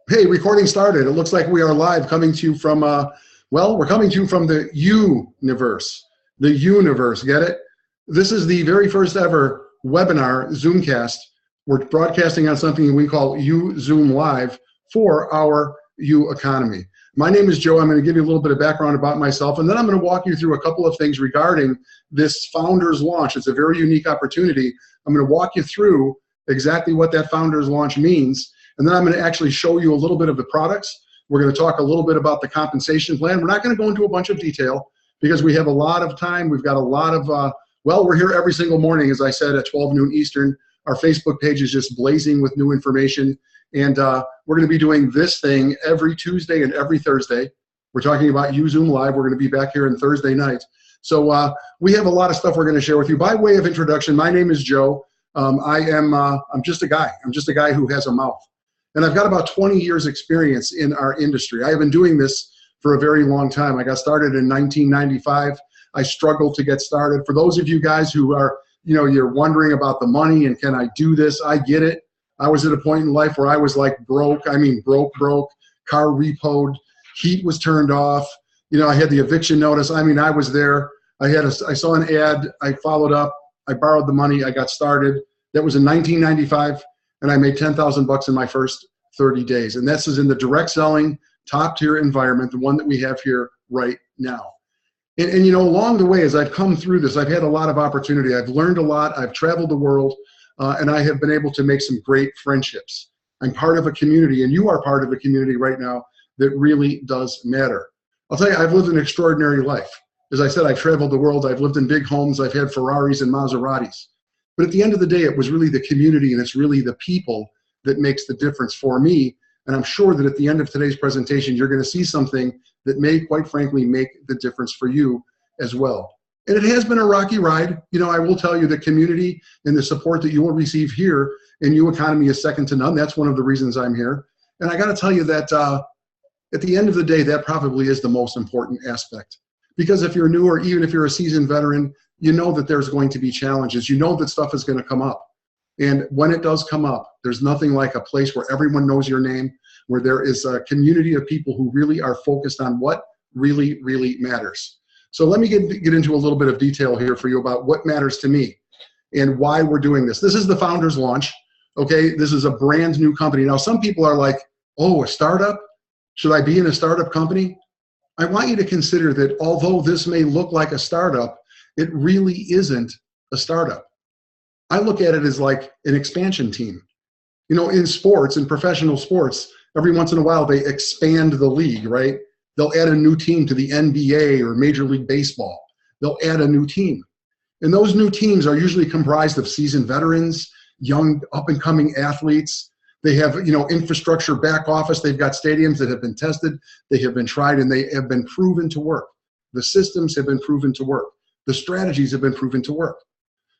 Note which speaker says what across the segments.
Speaker 1: Hey, recording started. It looks like we are live coming to you from, well, we're coming to you from the universe. The universe, get it? This is the very first ever webinar, Zoomcast. We're broadcasting on something we call uZOOM Live for our U economy. My name is Joe. I'm going to give you a little bit of background about myself, and then I'm going to walk you through a couple of things regarding this founder's launch. It's a very unique opportunity. I'm going to walk you through exactly what that founder's launch means. And then I'm going to actually show you a little bit of the products. We're going to talk a little bit about the compensation plan. We're not going to go into a bunch of detail because we have a lot of time. We've got a lot of, well, we're here every single morning, as I said, at 12 noon Eastern. Our Facebook page is just blazing with new information. And we're going to be doing this thing every Tuesday and every Thursday. We're talking about uZOOM Live. We're going to be back here on Thursday night. So we have a lot of stuff we're going to share with you. By way of introduction, my name is Joe. I'm just a guy. I'm just a guy who has a mouth. And I've got about 20 years experience in our industry. I have been doing this for a very long time. I got started in 1995. I struggled to get started. For those of you guys who are, you're wondering about the money and can I do this, I get it. I was at a point in life where I was like broke. I mean, broke, car repoed, heat was turned off. I had the eviction notice. I mean, I was there. I saw an ad. I followed up. I borrowed the money. I got started. That was in 1995. And I made $10,000 in my first 30 days. And this is in the direct selling, top tier environment, the one that we have here right now. And along the way, as I've come through this, I've had a lot of opportunity. I've learned a lot. I've traveled the world, and I have been able to make some great friendships. I'm part of a community, and you are part of a community right now that really does matter. I'll tell you, I've lived an extraordinary life. As I said, I've traveled the world. I've lived in big homes. I've had Ferraris and Maseratis. But at the end of the day, it was really the community and it's really the people that makes the difference for me. And I'm sure that at the end of today's presentation, you're going to see something that may, quite frankly, make the difference for you as well. And it has been a rocky ride. I will tell you the community and the support that you will receive here in U Economy is second to none. That's one of the reasons I'm here. And I got to tell you that at the end of the day, that probably is the most important aspect. Because if you're new or even if you're a seasoned veteran, you know that there's going to be challenges. You know that stuff is going to come up. And when it does come up, there's nothing like a place where everyone knows your name, where there is a community of people who really are focused on what really, really matters. So let me get into a little bit of detail here for you about what matters to me and why we're doing this. This is the founder's launch. Okay, this is a brand new company. Now, some people are like, oh, a startup? Should I be in a startup company? I want you to consider that although this may look like a startup, it really isn't a startup. I look at it as like an expansion team. In sports, in professional sports, every once in a while they expand the league, right? They'll add a new team to the NBA or Major League Baseball. They'll add a new team. And those new teams are usually comprised of seasoned veterans, young up-and-coming athletes. They have, infrastructure, back office. They've got stadiums that have been tested. They have been tried, and they have been proven to work. The systems have been proven to work. The strategies have been proven to work.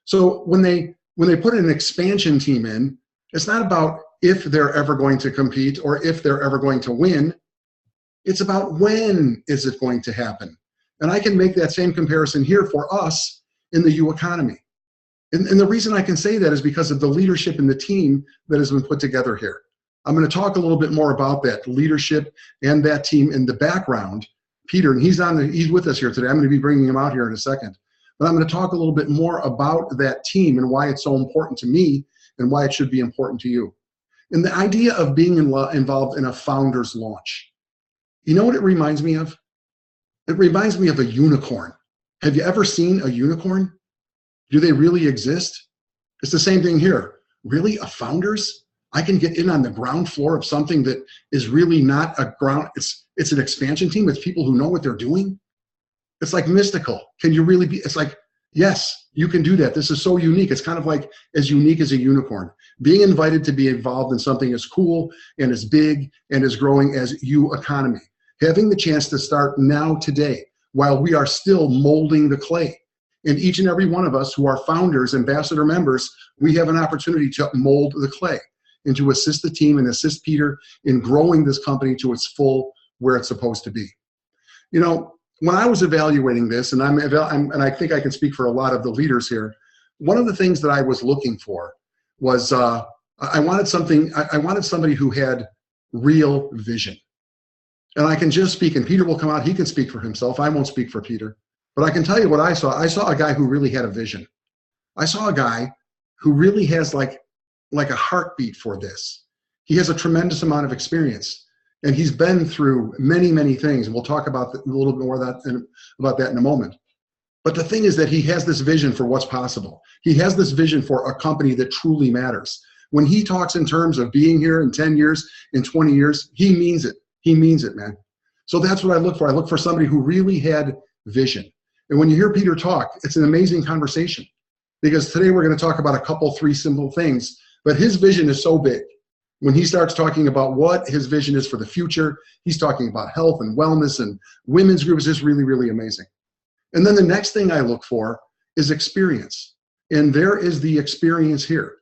Speaker 1: So when they put an expansion team in, it's not about if they're ever going to compete or if they're ever going to win. It's about when is it going to happen. And I can make that same comparison here for us in the U economy. And the reason I can say that is because of the leadership and the team that has been put together here. I'm going to talk a little bit more about that leadership and that team in the background. Peter, and he's with us here today. I'm going to be bringing him out here in a second. But I'm going to talk a little bit more about that team and why it's so important to me and why it should be important to you. And the idea of being involved in a founder's launch. You know what it reminds me of? It reminds me of a unicorn. Have you ever seen a unicorn? Do they really exist? It's the same thing here. Really, a founder's? I can get in on the ground floor of something that is really not a ground, it's an expansion team with people who know what they're doing. It's like mystical. Can you really be, it's like, yes, you can do that. This is so unique. It's kind of like as unique as a unicorn. Being invited to be involved in something as cool and as big and as growing as U economy. Having the chance to start now today while we are still molding the clay. And each and every one of us who are founders, ambassador members, we have an opportunity to mold the clay and to assist the team and assist Peter in growing this company to its full where it's supposed to be. When I was evaluating this, and I think I can speak for a lot of the leaders here, one of the things that I was looking for was I wanted somebody who had real vision. And I can just speak, and Peter will come out, he can speak for himself. I won't speak for Peter. But I can tell you what I saw. I saw a guy who really had a vision. I saw a guy who really has like a heartbeat for this. He has a tremendous amount of experience, and he's been through many, many things. And we'll talk about a little bit more about that in a moment. But the thing is that he has this vision for what's possible. He has this vision for a company that truly matters. When he talks in terms of being here in 10 years, in 20 years, he means it. He means it, man. So that's what I look for. I look for somebody who really had vision. And when you hear Peter talk, it's an amazing conversation, because today we're going to talk about a couple, 3 simple things, but his vision is so big. When he starts talking about what his vision is for the future, he's talking about health and wellness and women's groups. It's really, really amazing. And then the next thing I look for is experience. And there is the experience here.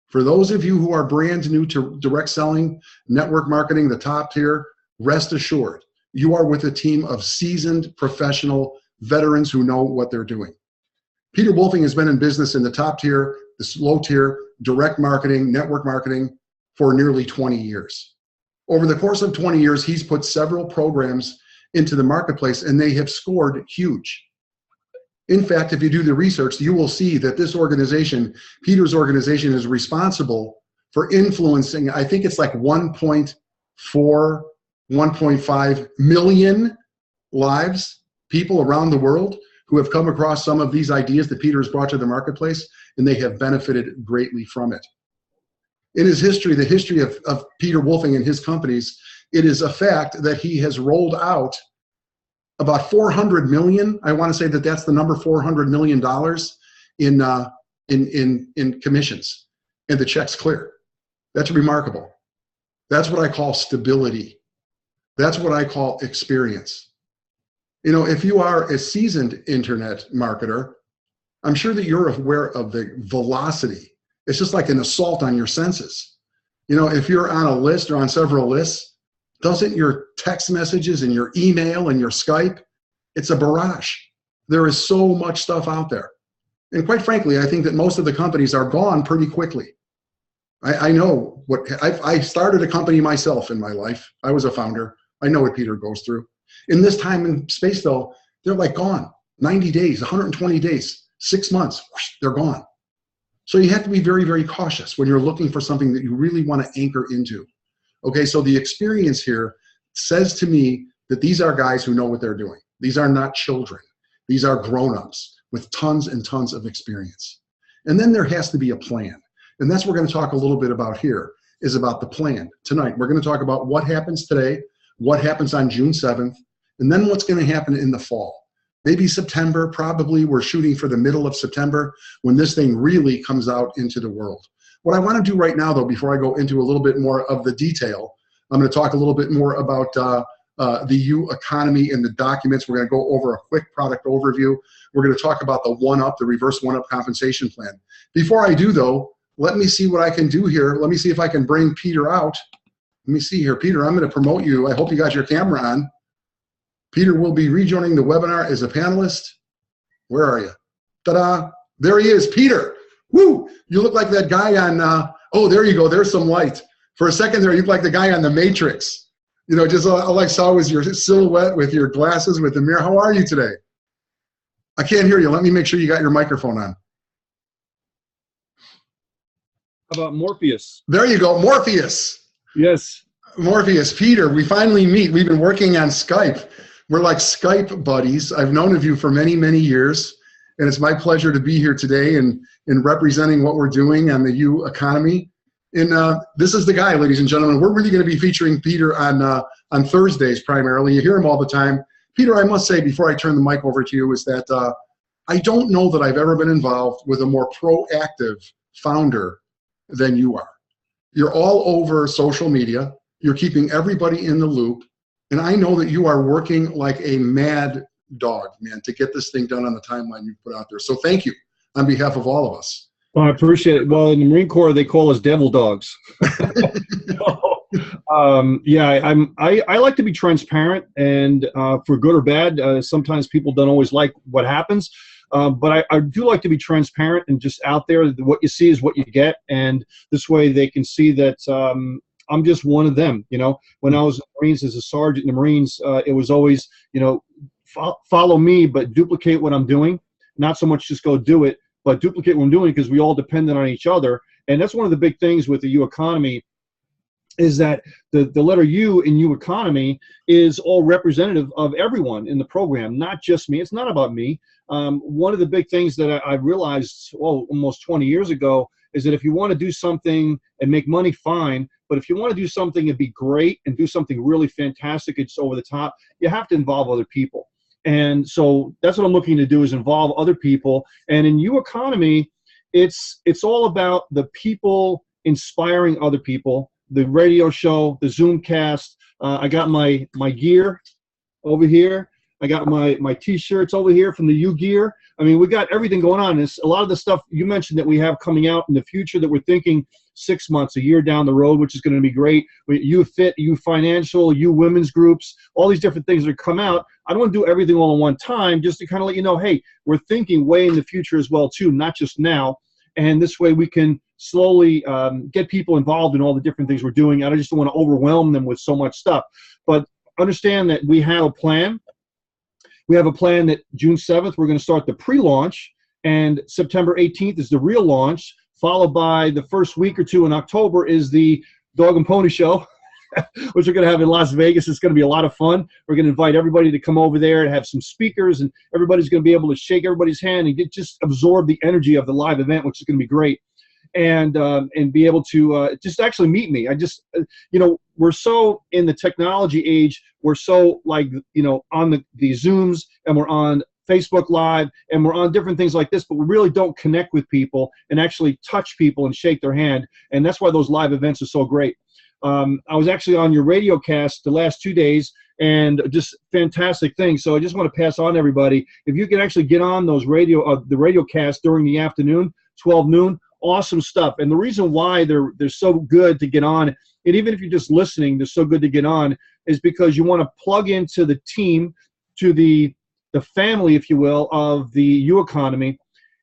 Speaker 1: For those of you who are brand new to direct selling, network marketing, the top tier, rest assured, you are with a team of seasoned professional veterans who know what they're doing. Peter Wolfing has been in business in the top tier, the low tier, direct marketing, network marketing for nearly 20 years. Over the course of 20 years, he's put several programs into the marketplace, and they have scored huge. In fact, if you do the research, you will see that this organization, Peter's organization, is responsible for influencing, I think it's like 1.4, 1.5 million lives, people around the world who have come across some of these ideas that Peter has brought to the marketplace, and they have benefited greatly from it. In his history, the history of Peter Wolfing and his companies, it is a fact that he has rolled out about 400 million. I want to say that that's the number, $400 million in commissions, and the check's clear. That's remarkable. That's what I call stability. That's what I call experience. You know, if you are a seasoned internet marketer, I'm sure that you're aware of the velocity. It's just like an assault on your senses. You know, if you're on a list or on several lists, doesn't your text messages and your email and your Skype, it's a barrage. There is so much stuff out there. And quite frankly, I think that most of the companies are gone pretty quickly. I know what, I started a company myself in my life. I was a founder. I know what Peter goes through. In this time and space though, they're like gone. 90 days, 120 days, 6 months, whoosh, they're gone. So you have to be very, very cautious when you're looking for something that you really want to anchor into. Okay, so the experience here says to me that these are guys who know what they're doing. These are not children. These are grown-ups with tons and tons of experience. And then there has to be a plan. And that's what we're going to talk a little bit about here, is about the plan. Tonight, we're going to talk about what happens today, what happens on June 7th, and then what's going to happen in the fall. Maybe September, probably we're shooting for the middle of September when this thing really comes out into the world. What I want to do right now, though, before I go into a little bit more of the detail, I'm going to talk a little bit more about the U economy and the documents. We're going to go over a quick product overview. We're going to talk about the one-up, the reverse one-up compensation plan. Before I do, though, let me see what I can do here. Let me see if I can bring Peter out. Let me see here. Peter, I'm going to promote you. I hope you got your camera on. Peter will be rejoining the webinar as a panelist. Where are you? Ta-da! There he is, Peter. Woo! You look like that guy on, oh, there you go. There's some light. For a second there, you look like the guy on The Matrix. You know, just all I saw was your silhouette with your glasses, with the mirror. How are you today? I can't hear you. Let me make sure you got your microphone on.
Speaker 2: How about Morpheus?
Speaker 1: There you go, Morpheus.
Speaker 2: Yes.
Speaker 1: Morpheus, Peter, we finally meet. We've been working on Skype. We're like Skype buddies. I've known of you for many, many years, and it's my pleasure to be here today and representing what we're doing on the U economy. And this is the guy, ladies and gentlemen. We're really going to be featuring Peter on Thursdays primarily. You hear him all the time. Peter, I must say before I turn the mic over to you is that I don't know that I've ever been involved with a more proactive founder than you are. You're all over social media. You're keeping everybody in the loop. And I know that you are working like a mad dog, man, to get this thing done on the timeline you put out there. So thank you on behalf of all of us.
Speaker 2: Well, I appreciate it. Well, in the Marine Corps, they call us devil dogs. Yeah, I like to be transparent, and for good or bad, sometimes people don't always like what happens. But I do like to be transparent and just out there. What you see is what you get, and this way they can see that I'm just one of them. You know, when I was in the Marines as a sergeant in the Marines, it was always, you know, follow me, but duplicate what I'm doing. Not so much just go do it, but duplicate what I'm doing, because we all dependent on each other. And that's one of the big things with the U economy, is that the letter U in U economy is all representative of everyone in the program, not just me. It's not about me. One of the big things that I realized, well, almost 20 years ago, is that if you want to do something and make money, fine. But if you want to do something and be great and do something really fantastic, it's over the top, you have to involve other people. And so that's what I'm looking to do, is involve other people. And in U economy, it's all about the people inspiring other people. The radio show, the Zoomcast. I got my gear over here. I got my T-shirts over here from the U Gear. I mean, we got everything going on. It's a lot of the stuff you mentioned that we have coming out in the future that we're thinking 6 months, a year down the road, which is going to be great. U Fit, U Financial, U Women's Groups, all these different things that come out. I don't want to do everything all at one time, just to kind of let you know, hey, we're thinking way in the future as well too, not just now. And this way we can slowly get people involved in all the different things we're doing. I just don't want to overwhelm them with so much stuff. But understand that we have a plan. We have a plan that June 7th, we're going to start the pre-launch, and September 18th is the real launch, followed by the first week or two in October is the Dog and Pony Show, which we're going to have in Las Vegas. It's going to be a lot of fun. We're going to invite everybody to come over there and have some speakers, and everybody's going to be able to shake everybody's hand and just absorb the energy of the live event, which is going to be great. And be able to just actually meet me. I just, you know, we're so in the technology age. We're so, like, you know, on the Zooms, and we're on Facebook Live, and we're on different things like this, but we really don't connect with people and actually touch people and shake their hand. And that's why those live events are so great. I was actually on your radio cast the last 2 days, and just fantastic things. So I just want to pass on to everybody, if you can actually get on those the radio cast during the afternoon, 12 noon, awesome stuff. And the reason why they're so good to get on, and even if you're just listening, they're so good to get on, is because you want to plug into the team, to the family, if you will, of the U economy,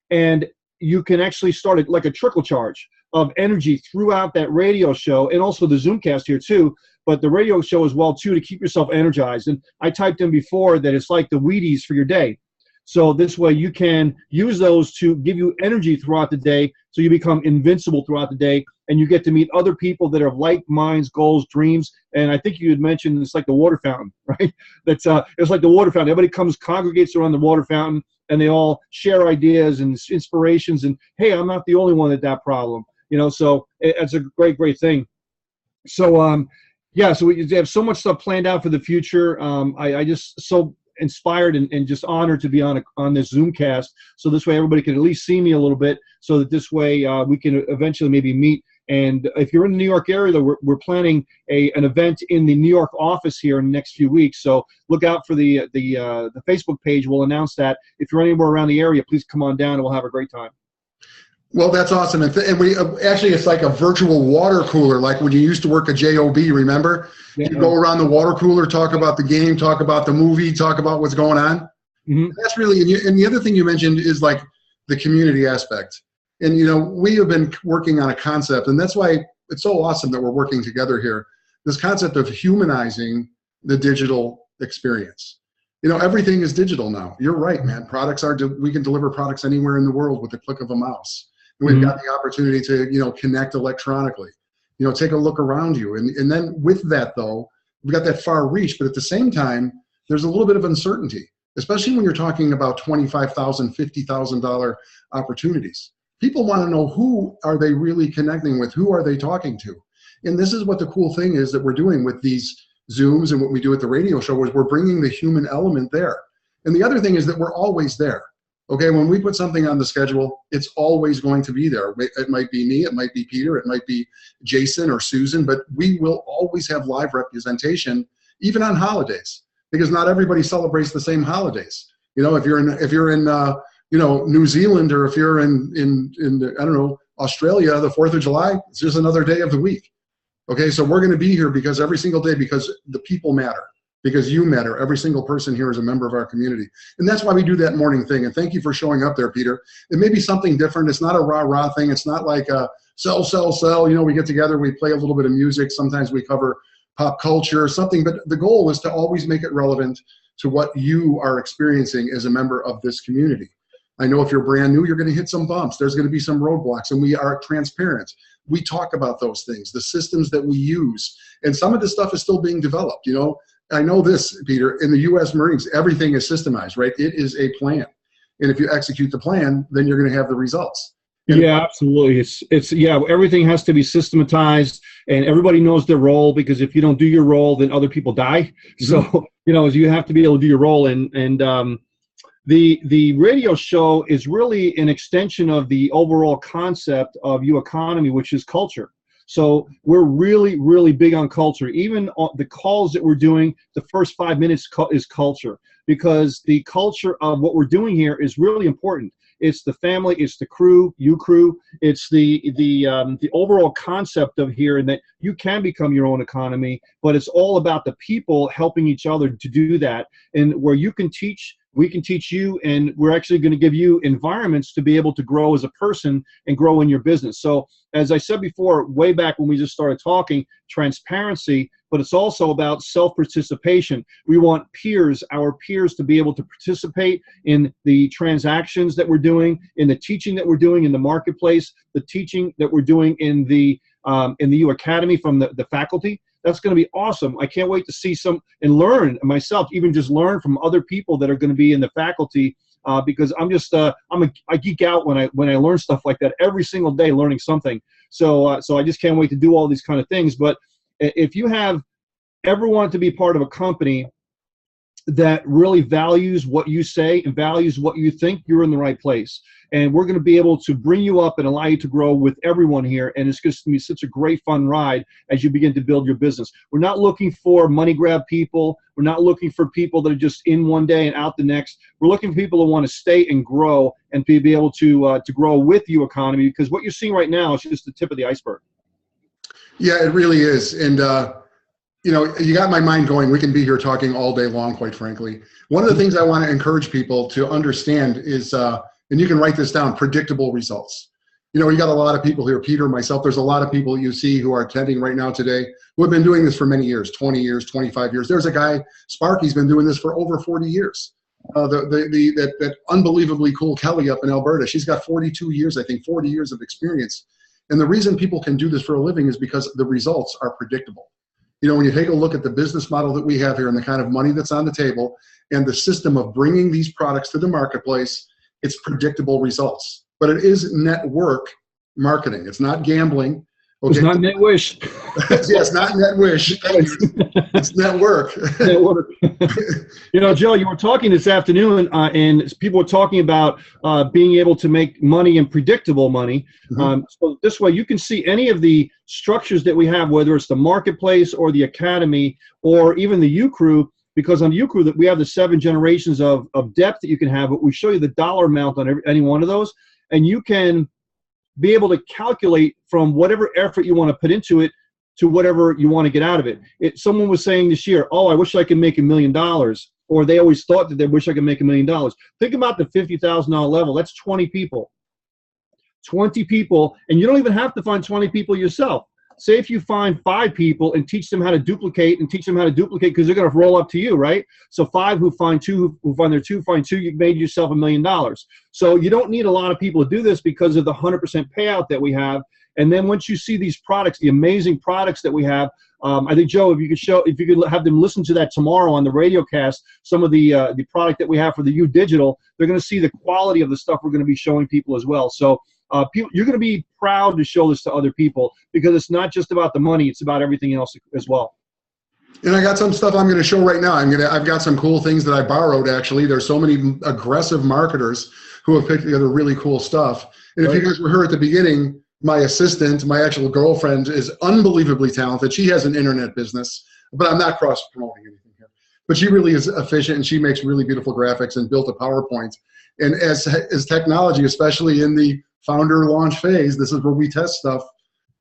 Speaker 2: and you can actually start it like a trickle charge of energy throughout that radio show, and also the Zoomcast here too, but the radio show as well too, to keep yourself energized. And I typed in before that it's like the Wheaties for your day. So this way you can use those to give you energy throughout the day, so you become invincible throughout the day, and you get to meet other people that have like minds, goals, dreams. And I think you had mentioned it's like the water fountain, right? It's like the water fountain. Everybody congregates around the water fountain, and they all share ideas and inspirations. And hey, I'm not the only one at that problem, you know. So it's a great thing. So yeah, so we have so much stuff planned out for the future. I just so inspired and just honored to be on this Zoomcast. So this way everybody can at least see me a little bit, so that this way we can eventually maybe meet. And if you're in the New York area, we're planning an event in the New York office here in the next few weeks. So look out for the Facebook page. We'll announce that. If you're anywhere around the area, please come on down and we'll have a great time.
Speaker 1: Well, that's awesome. And we actually, it's like a virtual water cooler, like when you used to work a JOB, remember? Yeah. You go around the water cooler, talk about the game, talk about the movie, talk about what's going on. Mm-hmm. That's really, and the other thing you mentioned is like the community aspect. And, you know, we have been working on a concept, and that's why it's so awesome that we're working together here. This concept of humanizing the digital experience. You know, everything is digital now. You're right, man. We can deliver products anywhere in the world with the click of a mouse. And we've got the opportunity to, you know, connect electronically. You know, take a look around you. And then with that, though, we've got that far reach, but at the same time, there's a little bit of uncertainty, especially when you're talking about $25,000, $50,000 opportunities. People want to know, who are they really connecting with? Who are they talking to? And this is what the cool thing is that we're doing with these Zooms, and what we do at the radio show is we're bringing the human element there. And the other thing is that we're always there. Okay, when we put something on the schedule, it's always going to be there. It might be me, it might be Peter, it might be Jason or Susan, but we will always have live representation, even on holidays, because not everybody celebrates the same holidays. You know, if you're in you know, New Zealand, or if you're in I don't know, Australia, the 4th of July, it's just another day of the week. Okay, so we're going to be here because every single day, because the people matter, because you matter. Every single person here is a member of our community. And that's why we do that morning thing. And thank you for showing up there, Peter. It may be something different. It's not a rah-rah thing. It's not like a sell, sell, sell. You know, we get together, we play a little bit of music. Sometimes we cover pop culture or something, but the goal is to always make it relevant to what you are experiencing as a member of this community. I know if you're brand new, you're going to hit some bumps. There's going to be some roadblocks, and we are transparent. We talk about those things, the systems that we use, and some of this stuff is still being developed. You know, I know this, Peter, in the U.S. Marines, everything is systemized, right? It is a plan. And if you execute the plan, then you're going to have the results. And
Speaker 2: yeah, absolutely. Yeah, everything has to be systematized, and everybody knows their role, because if you don't do your role, then other people die. Mm-hmm. So, you know, you have to be able to do your role. And the radio show is really an extension of the overall concept of U Economy, which is culture. So we're really, really big on culture. Even the calls that we're doing, the first 5 minutes is culture, because the culture of what we're doing here is really important. It's the family, it's the crew, it's the overall concept of here, and that you can become your own economy, but it's all about the people helping each other to do that. And where you can teach, we can teach you, and we're actually going to give you environments to be able to grow as a person and grow in your business. So as I said before, way back when we just started talking, transparency, but it's also about self-participation. We want peers, our peers, to be able to participate in the transactions that we're doing, in the teaching that we're doing in the marketplace, the teaching that we're doing in the U Academy from the faculty. That's going to be awesome. I can't wait to see some and learn myself, even just learn from other people that are going to be in the faculty, because I'm just I geek out when I learn stuff like that every single day, learning something. So so I just can't wait to do all these kind of things. But if you have ever wanted to be part of a company that really values what you say and values what you think, you're in the right place. And we're going to be able to bring you up and allow you to grow with everyone here. And it's going to be such a great fun ride as you begin to build your business. We're not looking for money grab people. We're not looking for people that are just in one day and out the next. We're looking for people who want to stay and grow and be able to grow with U Economy, because what you're seeing right now is just the tip of the iceberg.
Speaker 1: Yeah, it really is. And you know, you got my mind going. We can be here talking all day long, quite frankly. One of the things I want to encourage people to understand is, and you can write this down, predictable results. You know, you got a lot of people here, Peter, myself, there's a lot of people you see who are attending right now today who have been doing this for many years, 20 years, 25 years. There's a guy, Sparky's been doing this for over 40 years. That unbelievably cool Kelly up in Alberta, she's got 42 years, I think 40 years of experience. And the reason people can do this for a living is because the results are predictable. You know, when you take a look at the business model that we have here and the kind of money that's on the table and the system of bringing these products to the marketplace, it's predictable results. But it is network marketing. It's not gambling. Okay?
Speaker 2: It's not net wish.
Speaker 1: Yes, not net wish. It's network.
Speaker 2: Network. You know, Joe, you were talking this afternoon, and people were talking about being able to make money and predictable money. Mm-hmm. So this way, you can see any of the structures that we have, whether it's the marketplace or the academy or even the U Crew. Because on U Crew, that we have the 7 generations of depth that you can have, but we show you the dollar amount on any one of those, and you can be able to calculate from whatever effort you want to put into it to whatever you want to get out of it. Someone was saying this year, oh, I wish I could make $1 million, or they always thought that they wish I could make $1 million. Think about the $50,000 level. That's 20 people. 20 people, and you don't even have to find 20 people yourself. Say if you find 5 people and teach them how to duplicate because they're going to roll up to you, right? So 5 who find 2, who find their 2, find 2, you've made yourself $1 million. So you don't need a lot of people to do this because of the 100% payout that we have. And then once you see these products, the amazing products that we have, I think, Joe, if you could have them listen to that tomorrow on the radio cast, some of the product that we have for the U Digital, they're going to see the quality of the stuff we're going to be showing people as well. So you're going to be proud to show this to other people, because it's not just about the money, it's about everything else as well.
Speaker 1: And I got some stuff I'm going to show right now. I've got some cool things that I borrowed, actually. There's so many aggressive marketers who have picked together really cool stuff. And if you guys were here at the beginning, my assistant, my actual girlfriend, is unbelievably talented. She has an internet business, but I'm not cross-promoting anything here. But she really is efficient, and she makes really beautiful graphics and built a PowerPoint. And as technology, especially in the founder launch phase, this is where we test stuff.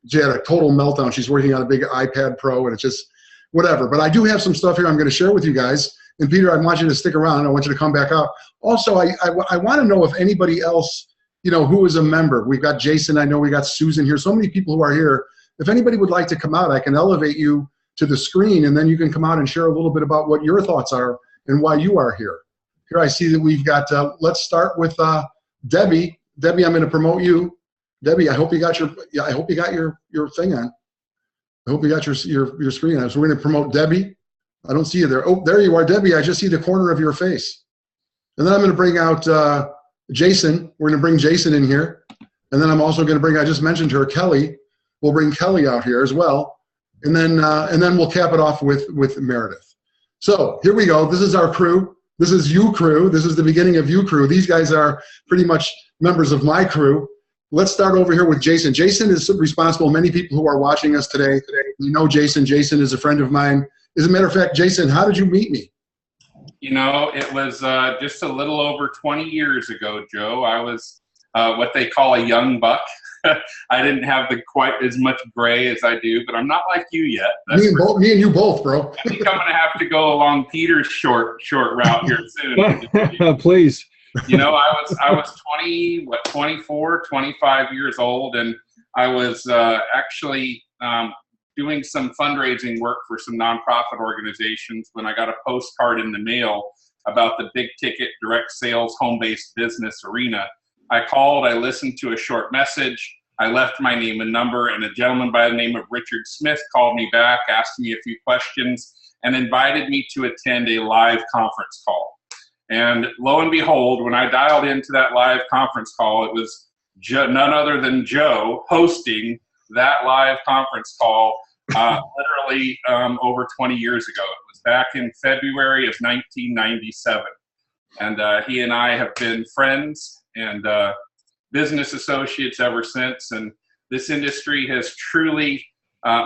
Speaker 1: She had a total meltdown. She's working on a big iPad Pro, and it's just whatever. But I do have some stuff here I'm going to share with you guys. And Peter, I want you to stick around. I want you to come back up. Also, I want to know if anybody else who is a member. We've got Jason. I know we got Susan here. So many people who are here. If anybody would like to come out, I can elevate you to the screen, and then you can come out and share a little bit about what your thoughts are and why you are here. Here I see that we've got, let's start with Debbie. Debbie, I'm going to promote you. Debbie, I hope you got your thing on. I hope you got your screen on. So we're going to promote Debbie. I don't see you there. Oh, there you are, Debbie. I just see the corner of your face. And then I'm going to bring out Jason. We're going to bring Jason in here. And then I'm also going to bring, I just mentioned her, Kelly. We'll bring Kelly out here as well. And then we'll cap it off with Meredith. So here we go. This is our crew. This is you crew. This is the beginning of you crew. These guys are pretty much members of my crew. Let's start over here with Jason. Jason is responsible. Many people who are watching us today, you know Jason. Jason is a friend of mine. As a matter of fact, Jason, how did you meet me?
Speaker 3: It was just a little over 20 years ago, Joe. I was what they call a young buck. I didn't have quite as much gray as I do, but I'm not like you yet.
Speaker 1: Me and you both, bro.
Speaker 3: I think I'm going to have to go along Peter's short route here soon.
Speaker 2: Please.
Speaker 3: I was 24, 25 years old, and I was actually doing some fundraising work for some nonprofit organizations when I got a postcard in the mail about the big ticket direct sales home-based business arena. I called, I listened to a short message, I left my name and number, and a gentleman by the name of Richard Smith called me back, asked me a few questions, and invited me to attend a live conference call. And lo and behold, when I dialed into that live conference call, it was none other than Joe hosting that live conference call literally over 20 years ago. It was back in February of 1997. And he and I have been friends and business associates ever since. And this industry has truly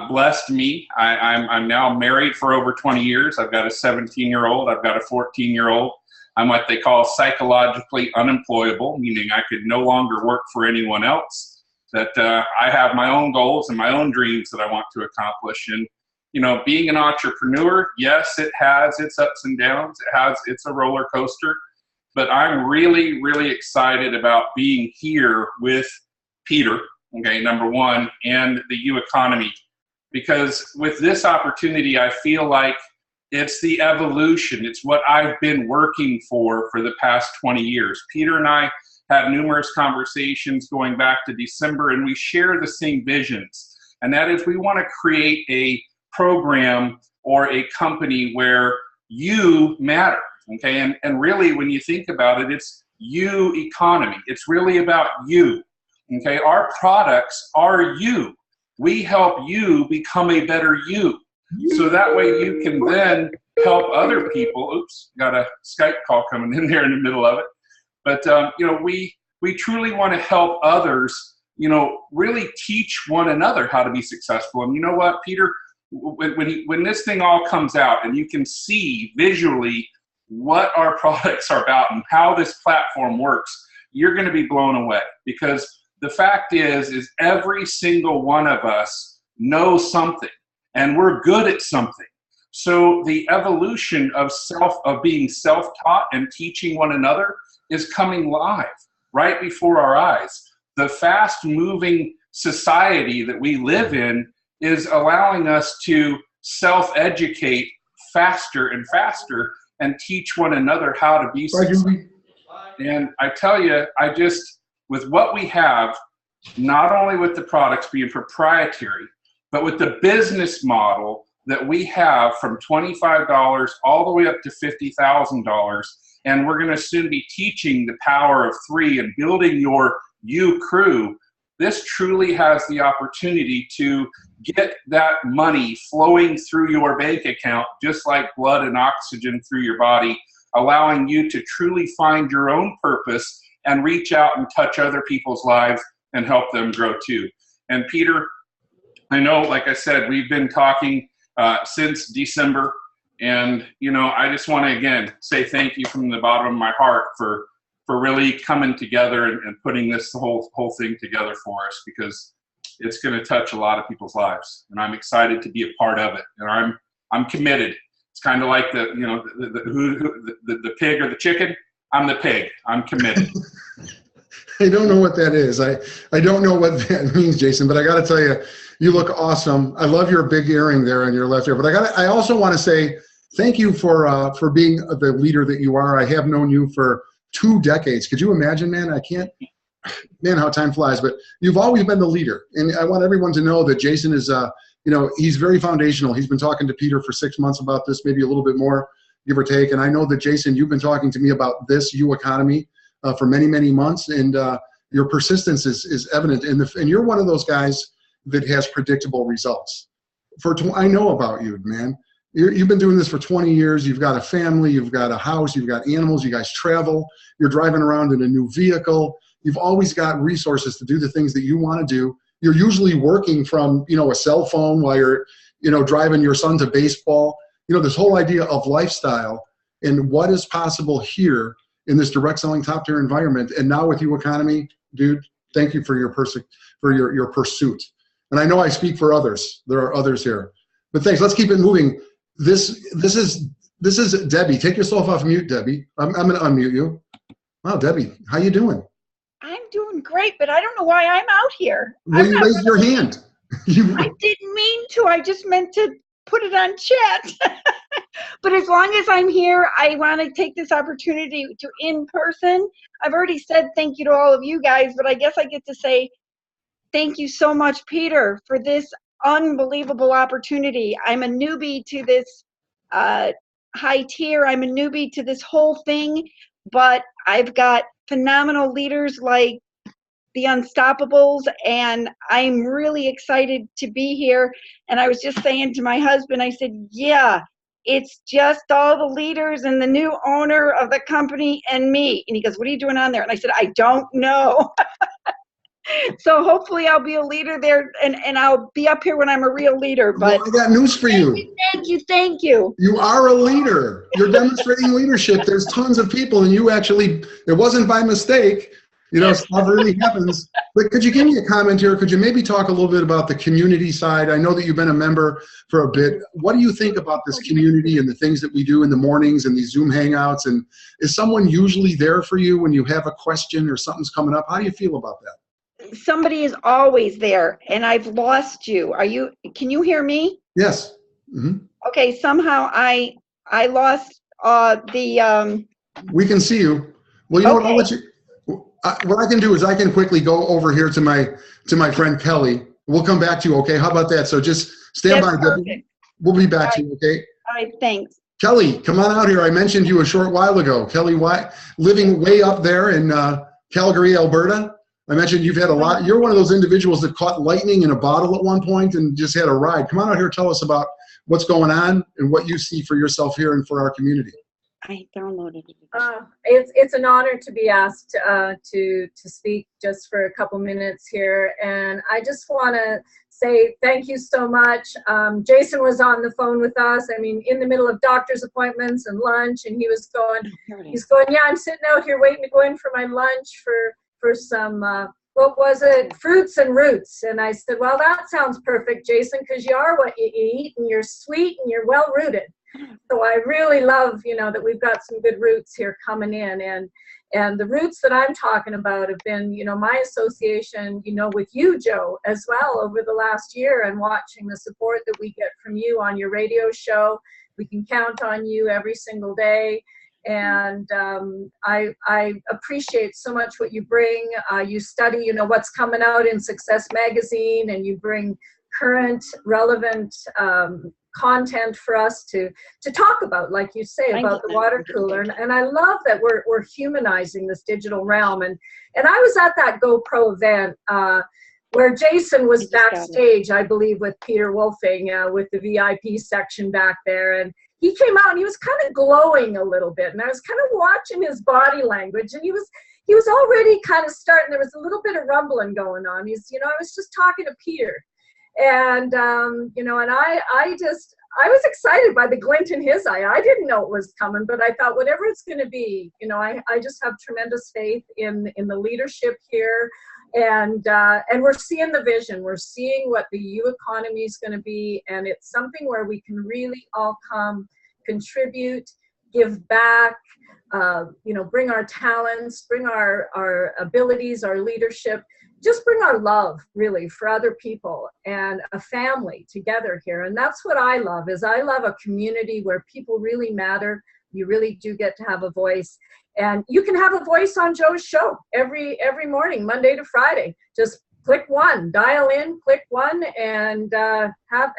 Speaker 3: blessed me. I'm now married for over 20 years. I've got a 17-year-old. I've got a 14-year-old. I'm what they call psychologically unemployable, meaning I could no longer work for anyone else, that I have my own goals and my own dreams that I want to accomplish. And, being an entrepreneur, yes, it has its ups and downs. It's a roller coaster. But I'm really, really excited about being here with Peter, okay, number one, and the U economy. Because with this opportunity, I feel like it's the evolution. It's what I've been working for the past 20 years. Peter and I had numerous conversations going back to December, and we share the same visions. And that is, we want to create a program or a company where you matter. Okay, and really, when you think about it, it's you economy. It's really about you. Okay, our products are you. We help you become a better you. So that way you can then help other people. Oops, got a Skype call coming in there in the middle of it. But we truly want to help others, really teach one another how to be successful. And you know what, Peter, when this thing all comes out and you can see visually what our products are about and how this platform works, you're going to be blown away. Because the fact is every single one of us knows something, and we're good at something. So the evolution of being self-taught and teaching one another is coming live right before our eyes. The fast-moving society that we live in is allowing us to self-educate faster and faster and teach one another how to be successful. And I tell you, with what we have, not only with the products being proprietary, but with the business model that we have from $25 all the way up to $50,000, and we're going to soon be teaching the power of 3 and building your you crew, this truly has the opportunity to get that money flowing through your bank account, just like blood and oxygen through your body, allowing you to truly find your own purpose and reach out and touch other people's lives and help them grow too. And Peter, I know, like I said, we've been talking since December, and I just want to again say thank you from the bottom of my heart for really coming together and putting this whole thing together for us, because it's going to touch a lot of people's lives, and I'm excited to be a part of it, and I'm committed. It's kind of like the pig or the chicken. I'm the pig. I'm committed.
Speaker 1: I don't know what that is. I don't know what that means, Jason, but I got to tell you, you look awesome. I love your big earring there on your left ear. But I also want to say thank you for being the leader that you are. I have known you for 2 decades. Could you imagine, man? I can't, man, how time flies. But you've always been the leader. And I want everyone to know that Jason is, you know, he's very foundational. He's been talking to Peter for 6 months about this, maybe a little bit more, give or take. And I know that, Jason, you've been talking to me about this U economy for many, many months. And your persistence is evident. And you're one of those guys that has predictable results. I know about you, man. You've been doing this for 20 years. You've got a family. You've got a house. You've got animals. You guys travel. You're driving around in a new vehicle. You've always got resources to do the things that you want to do. You're usually working from, you know, a cell phone while you're, you know, driving your son to baseball. You know, this whole idea of lifestyle and what is possible here in this direct selling top tier environment. And now with U economy, dude, thank you for your pursuit. And I know I speak for others. There are others here, but thanks. Let's keep it moving. This is Debbie. Take yourself off mute, Debbie. I'm going to unmute you. Wow, Debbie, how you doing?
Speaker 4: I'm doing great, but I don't know why I'm out here.
Speaker 1: Well, you raised your hand.
Speaker 4: I didn't mean to. I just meant to put it on chat. But as long as I'm here, I want to take this opportunity to in person. I've already said thank you to all of you guys, but I guess I get to say thank you so much, Peter, for this unbelievable opportunity. I'm a newbie to this high tier. I'm a newbie to this whole thing, but I've got phenomenal leaders like the Unstoppables, and I'm really excited to be here. And I was just saying to my husband, I said, yeah, it's just all the leaders and the new owner of the company and me. And he goes, what are you doing on there? And I said, I don't know. So hopefully I'll be a leader there, and I'll be up here when I'm a real leader. But
Speaker 1: well, I got news for you.
Speaker 4: Thank you.
Speaker 1: You are a leader. You're demonstrating leadership. There's tons of people, and you actually, it wasn't by mistake. You know, stuff really happens. But could you give me a comment here? Could you maybe talk a little bit about the community side? I know that you've been a member for a bit. What do you think about this community and the things that we do in the mornings and these Zoom hangouts? And is someone usually there for you when you have a question or something's coming up? How do you feel about that?
Speaker 4: Somebody is always there, and I've lost you. Can you hear me?
Speaker 1: Yes. Mm-hmm.
Speaker 4: Okay, somehow I lost the
Speaker 1: we can see you. Well, you know what, I'll let you, what I can do is I can quickly go over here to my friend Kelly. We'll come back to you, okay? How about that? So just stand by, Debbie. We'll be back to you, okay?
Speaker 4: All right, thanks.
Speaker 1: Kelly, come on out here. I mentioned you a short while ago. Kelly, living way up there in Calgary, Alberta. I mentioned you've had a lot. You're one of those individuals that caught lightning in a bottle at one point and just had a ride. Come on out here, tell us about what's going on and what you see for yourself here and for our community.
Speaker 4: I downloaded it.
Speaker 5: It's an honor to be asked to speak just for a couple minutes here, and I just want to say thank you so much. Jason was on the phone with us. I mean, in the middle of doctor's appointments and lunch, and he's going, yeah, I'm sitting out here waiting to go in for my lunch for some, what was it, fruits and roots. And I said, well, that sounds perfect, Jason, because you are what you eat, and you're sweet, and you're well-rooted. So I really love, you know, that we've got some good roots here coming in. And the roots that I'm talking about have been, you know, my association, you know, with you, Joe, as well over the last year, and watching the support that we get from you on your radio show. We can count on you every single day. And I appreciate so much what you bring. You study, you know, what's coming out in Success Magazine, and you bring current, relevant content for us to talk about, like you say, about the water cooler. And I love that we're humanizing this digital realm. And I was at that GoPro event where Jason was backstage, I believe, with Peter Wolfing with the VIP section back there. And he came out and he was kind of glowing a little bit, and I was kind of watching his body language, and he was already kind of starting. There was a little bit of rumbling going on. He's, you know, I was just talking to Peter, and you know, and I was excited by the glint in his eye. I didn't know it was coming, but I thought whatever it's going to be, you know, I just have tremendous faith in the leadership here. And we're seeing the vision. We're seeing what the U economy is going to be, and it's something where we can really all come, contribute, give back, bring our talents, bring our abilities, our leadership, just bring our love really for other people and a family together here. And that's what I love, is I love a community where people really matter. You really do get to have a voice, and you can have a voice on Joe's show every morning, Monday to Friday. Just click one, dial in, click one, and have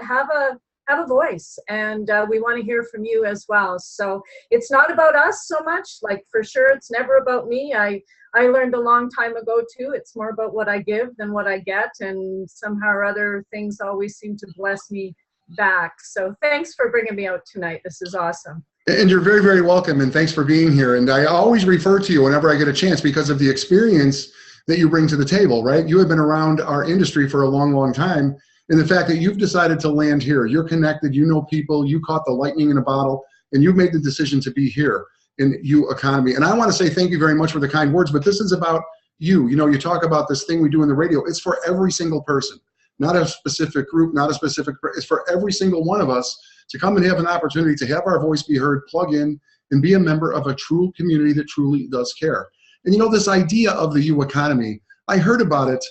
Speaker 5: a voice. And we want to hear from you as well. So it's not about us so much. Like, for sure, it's never about me. I learned a long time ago too. It's more about what I give than what I get, and somehow or other things always seem to bless me back. So thanks for bringing me out tonight. This is awesome.
Speaker 1: And you're very, very welcome, and thanks for being here. And I always refer to you whenever I get a chance because of the experience that you bring to the table, right? You have been around our industry for a long, long time, and the fact that you've decided to land here, you're connected, you know people, you caught the lightning in a bottle, and you've made the decision to be here in U Economy. And I want to say thank you very much for the kind words, but this is about you. You know, you talk about this thing we do in the radio. It's for every single person, not a specific group, not a specific, it's for every single one of us to come and have an opportunity to have our voice be heard, plug in, and be a member of a true community that truly does care. And you know, this idea of the U Economy, I heard about it.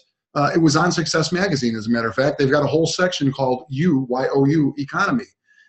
Speaker 1: It was on Success Magazine, as a matter of fact. They've got a whole section called U, Y-O-U, Economy.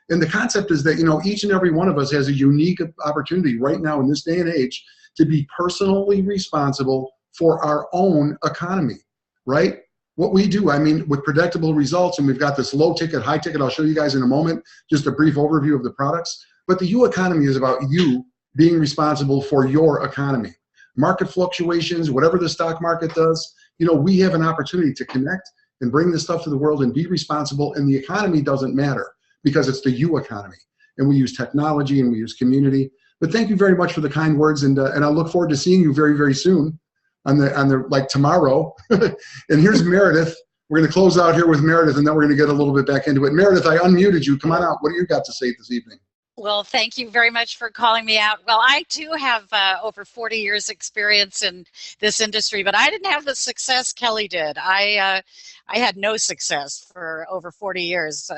Speaker 1: And the concept is that, you know, each and every one of us has a unique opportunity right now in this day and age to be personally responsible for our own economy, right? What we do, I mean, with predictable results, and we've got this low ticket, high ticket, I'll show you guys in a moment, just a brief overview of the products. But the U Economy is about you being responsible for your economy. Market fluctuations, whatever the stock market does, you know, we have an opportunity to connect and bring this stuff to the world and be responsible, and the economy doesn't matter because it's the U Economy. And we use technology and we use community. But thank you very much for the kind words, and I look forward to seeing you very, very soon. On the like tomorrow. And here's Meredith. We're going to close out here with Meredith, and then we're going to get a little bit back into it. Meredith, I unmuted you. Come on out. What do you got to say this evening?
Speaker 6: Well, thank you very much for calling me out. Well, I do have over 40 years experience in this industry, but I didn't have the success Kelly did. I had no success for over 40 years.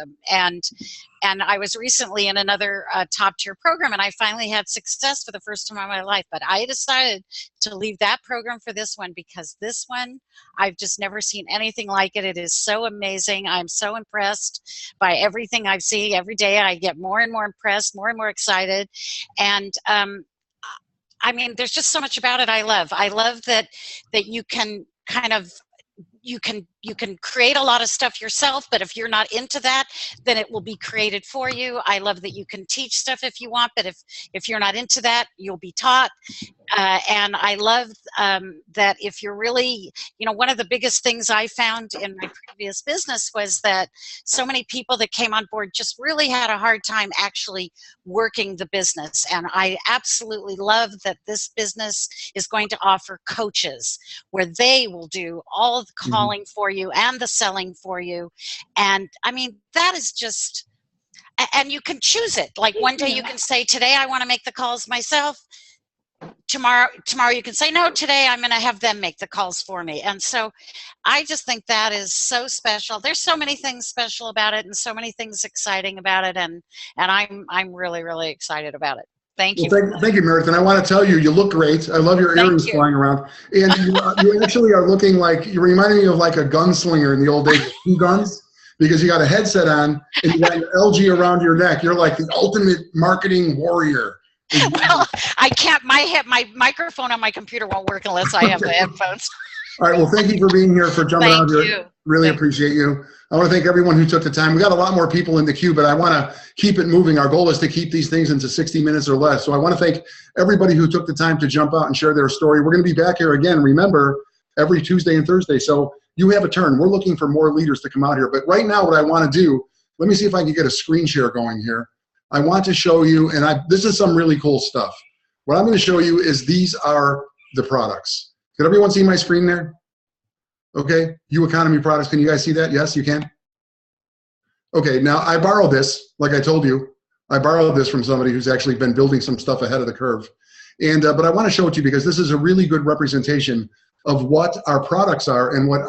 Speaker 6: And I was recently in another top tier program, and I finally had success for the first time in my life. But I decided to leave that program for this one, because this one, I've just never seen anything like it. It is so amazing. I'm so impressed by everything I've seen. Every day I get more and more impressed, more and more excited. And I mean, there's just so much about it I love. I love that you can kind of, you can create a lot of stuff yourself, but if you're not into that, then it will be created for you. I love that you can teach stuff if you want, but if you're not into that, you'll be taught. And I love that if you're really, you know, one of the biggest things I found in my previous business was that so many people that came on board just really had a hard time actually working the business. And I absolutely love that this business is going to offer coaches where they will do all of the calling for you and the selling for you. And I mean, that is just, and you can choose it. Like one day you can say, today I want to make the calls myself. Tomorrow you can say, no, today I'm going to have them make the calls for me. And so I just think that is so special. There's so many things special about it and so many things exciting about it. And I'm really, really excited about it. Thank you.
Speaker 1: Well, thank you, Meredith. And I want to tell you, you look great. I love your earrings flying around. And you actually are looking like, you're reminding me of like a gunslinger in the old days with 2 guns, because you got a headset on and you got your LG around your neck. You're like the ultimate marketing warrior.
Speaker 6: Well, I can't, my microphone on my computer won't work unless I have the headphones.
Speaker 1: All right, well, thank you for being here, for jumping out here. Really appreciate you. I want to thank everyone who took the time. We got a lot more people in the queue, but I want to keep it moving. Our goal is to keep these things into 60 minutes or less. So I want to thank everybody who took the time to jump out and share their story. We're going to be back here again, remember, every Tuesday and Thursday. So you have a turn. We're looking for more leaders to come out here. But right now, what I want to do, let me see if I can get a screen share going here. I want to show you, and this is some really cool stuff. What I'm going to show you is these are the products. Can everyone see my screen there? Okay, U Economy products. Can you guys see that? Yes, you can? Okay, now I borrowed this, like I told you. I borrowed this from somebody who's actually been building some stuff ahead of the curve. And but I want to show it to you because this is a really good representation of what our products are and what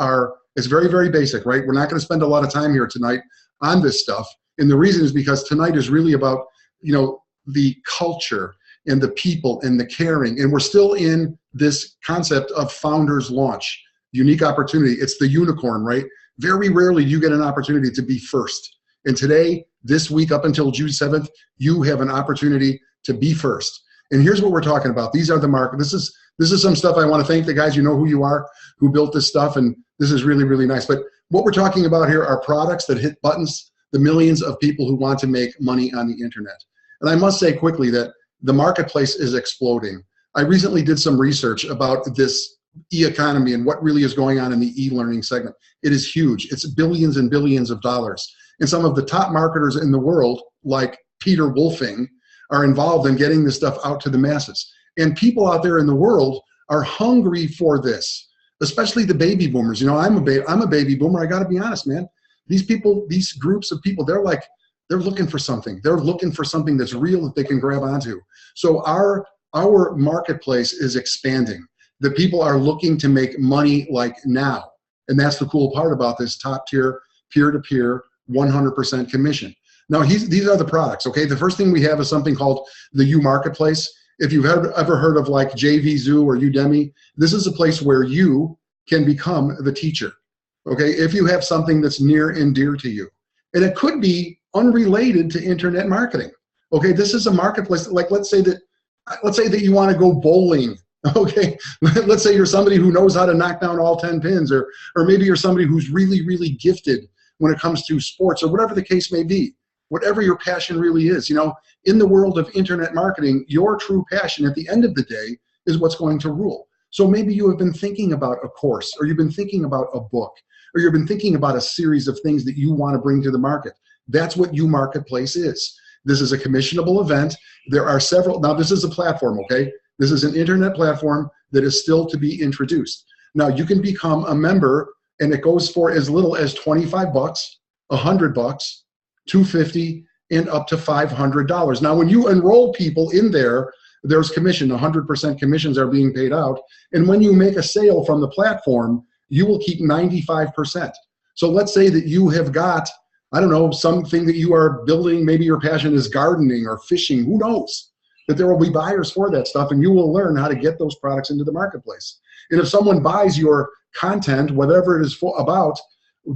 Speaker 1: it's very, very basic, right? We're not going to spend a lot of time here tonight on this stuff. And the reason is because tonight is really about, you know, the culture and the people and the caring. And we're still in this concept of founders launch, unique opportunity. It's the unicorn, right? Very rarely do you get an opportunity to be first. And today, this week up until June 7th, you have an opportunity to be first. And here's what we're talking about. These are the market. This is some stuff I want to thank the guys, you know who you are, who built this stuff, and this is really, really nice. But what we're talking about here are products that hit buttons, the millions of people who want to make money on the internet. And I must say quickly that the marketplace is exploding. I recently did some research about this e-economy and what really is going on in the e-learning segment. It is huge. It's billions and billions of dollars. And some of the top marketers in the world, like Peter Wolfing, are involved in getting this stuff out to the masses. And people out there in the world are hungry for this, especially the baby boomers. You know, I'm a baby boomer. I got to be honest, man. These people, these groups of people, they're looking for something. They're looking for something that's real that they can grab onto. So our marketplace is expanding. The people are looking to make money like now. And that's the cool part about this top tier, peer-to-peer, 100% commission. Now, these are the products, okay? The first thing we have is something called the U Marketplace. If you've ever heard of like JVZoo or Udemy, this is a place where you can become the teacher, okay? If you have something that's near and dear to you. And it could be unrelated to internet marketing, okay? This is a marketplace, like let's say that you want to go bowling, okay? Let's say you're somebody who knows how to knock down all 10 pins, or maybe you're somebody who's really, really gifted when it comes to sports, or whatever the case may be. Whatever your passion really is, you know, in the world of internet marketing, your true passion at the end of the day is what's going to rule. So maybe you have been thinking about a course, or you've been thinking about a book, or you've been thinking about a series of things that you want to bring to the market. That's what U Marketplace is. This is a commissionable event. There are several, now this is a platform, okay? This is an internet platform that is still to be introduced. Now you can become a member, and it goes for as little as 25 bucks, 100 bucks, $250, and up to $500. Now, when you enroll people in there, there's commission, 100% commissions are being paid out. And when you make a sale from the platform, you will keep 95%. So let's say that you have got, I don't know, something that you are building, maybe your passion is gardening or fishing, who knows? That there will be buyers for that stuff, and you will learn how to get those products into the marketplace. And if someone buys your content, whatever it is about,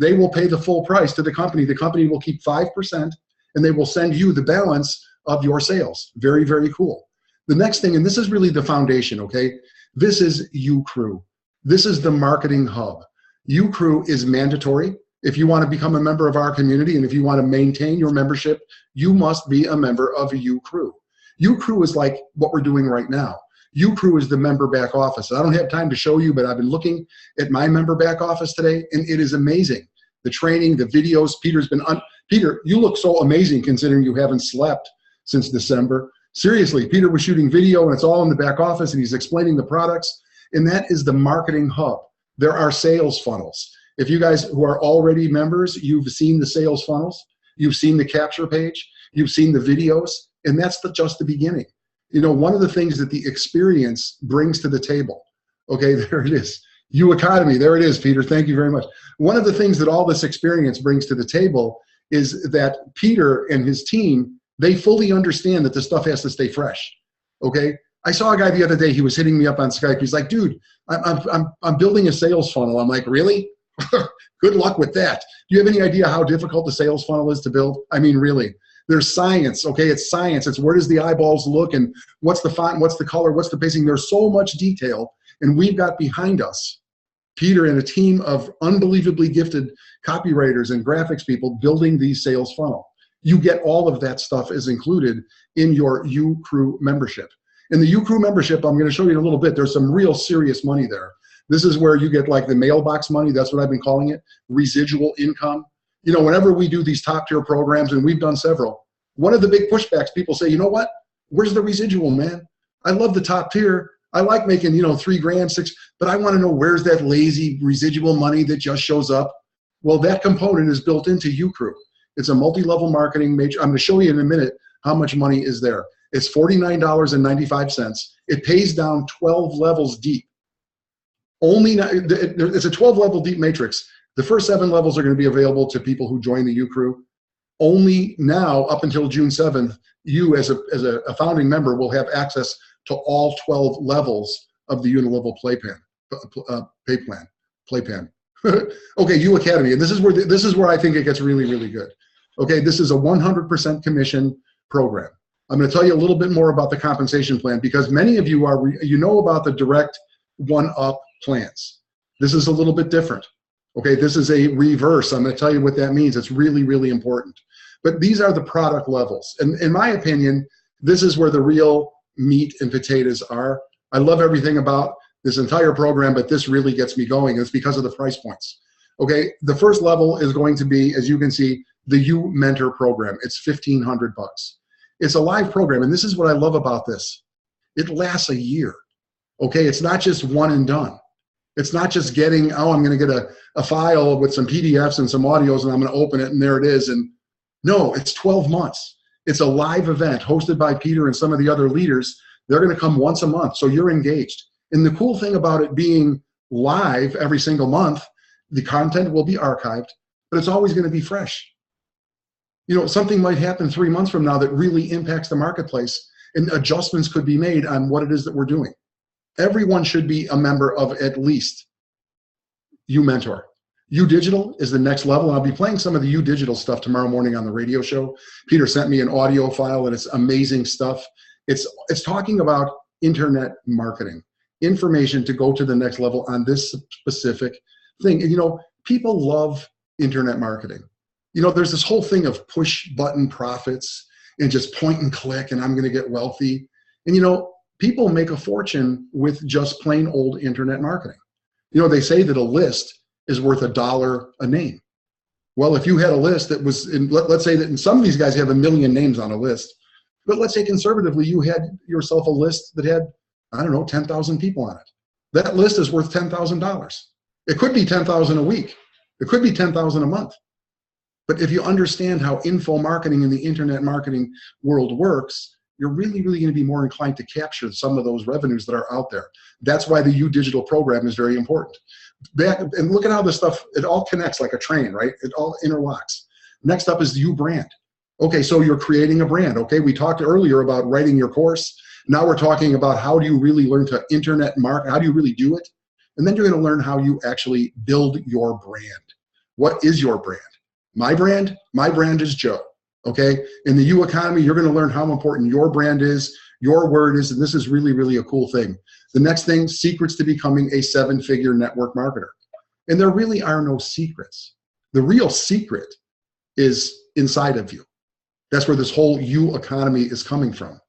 Speaker 1: they will pay the full price to the company. The company will keep 5%, and they will send you the balance of your sales. Very, very cool. The next thing, and this is really the foundation, okay? This is uCrew. This is the marketing hub. uCrew is mandatory. If you want to become a member of our community, and if you want to maintain your membership, you must be a member of uCrew. uCrew is like what we're doing right now. uCrew is the member back office. I don't have time to show you, but I've been looking at my member back office today, and it is amazing. The training, the videos, Peter, you look so amazing considering you haven't slept since December. Seriously, Peter was shooting video, and it's all in the back office, and he's explaining the products, and that is the marketing hub. There are sales funnels. If you guys who are already members, you've seen the sales funnels, you've seen the capture page, you've seen the videos, and that's just the beginning. You know, one of the things that the experience brings to the table, okay, there it is. U Economy, there it is, Peter, thank you very much. One of the things that all this experience brings to the table is that Peter and his team, they fully understand that this stuff has to stay fresh, okay? I saw a guy the other day, he was hitting me up on Skype. He's like, dude, I'm building a sales funnel. I'm like, really? Good luck with that. Do you have any idea how difficult the sales funnel is to build? I mean, really. There's science, okay? It's science. It's where does the eyeballs look, and what's the font, what's the color, what's the pacing. There's so much detail, and we've got behind us Peter and a team of unbelievably gifted copywriters and graphics people building these sales funnel. You get all of that stuff is included in your uCrew membership. In the uCrew membership, I'm going to show you in a little bit, there's some real serious money there. This is where you get like the mailbox money, that's what I've been calling it, residual income. You know, whenever we do these top tier programs, and we've done several, one of the big pushbacks, people say, you know what, where's the residual, man? I love the top tier. I like making, you know, $3 grand, $6, but I want to know where's that lazy residual money that just shows up. Well, that component is built into uCrew. It's a multi-level marketing major. I'm going to show you in a minute how much money is there. It's $49.95. It pays down 12 levels deep. It's a 12 level deep matrix. The first 7 levels are going to be available to people who join the uCrew. only now, up until June 7th, you as a founding member will have access to all 12 levels of the unilevel play plan. Okay, U Academy, and this is where I think it gets really, really good. Okay, this is a 100% commission program. I'm going to tell you a little bit more about the compensation plan, because many of you know about the direct one-up plans. This is a little bit different. Okay, this is a reverse. I'm going to tell you what that means. It's really, really important. But these are the product levels. And in my opinion, this is where the real meat and potatoes are. I love everything about this entire program, but this really gets me going. It's because of the price points. Okay, the first level is going to be, as you can see, the U Mentor program. It's $1,500. It's a live program, and this is what I love about this. It lasts a year. Okay, it's not just one and done. It's not just getting, oh, I'm going to get a file with some PDFs and some audios, and I'm going to open it, and there it is. And no, it's 12 months. It's a live event hosted by Peter and some of the other leaders. They're going to come once a month, so you're engaged. And the cool thing about it being live every single month, the content will be archived, but it's always going to be fresh. You know, something might happen 3 months from now that really impacts the marketplace, and adjustments could be made on what it is that we're doing. Everyone should be a member of at least U Mentor. U Digital is the next level. I'll be playing some of the U Digital stuff tomorrow morning on the radio show. Peter sent me an audio file, and it's amazing stuff. It's talking about internet marketing, information to go to the next level on this specific thing. And, you know, people love internet marketing. You know, there's this whole thing of push button profits and just point and click, and I'm going to get wealthy. And, you know, people make a fortune with just plain old internet marketing. You know, they say that a list is worth $1 a name. Well, if you had a list that was, let's say that, and some of these guys have 1 million names on a list, but let's say conservatively you had yourself a list that had, I don't know, 10,000 people on it. That list is worth $10,000. It could be 10,000 a week. It could be 10,000 a month. But if you understand how info marketing in the internet marketing world works, you're really, really going to be more inclined to capture some of those revenues that are out there. That's why the U Digital program is very important. And look at how this stuff, it all connects like a train, right? It all interlocks. Next up is the U Brand. Okay, so you're creating a brand. Okay, we talked earlier about writing your course. Now we're talking about how do you really learn to internet market, how do you really do it? And then you're going to learn how you actually build your brand. What is your brand? My brand is Joe. Okay, in the U economy, you're going to learn how important your brand is, your word is, and this is really, really a cool thing. The next thing, secrets to becoming a 7-figure network marketer. And there really are no secrets. The real secret is inside of you. That's where this whole U economy is coming from.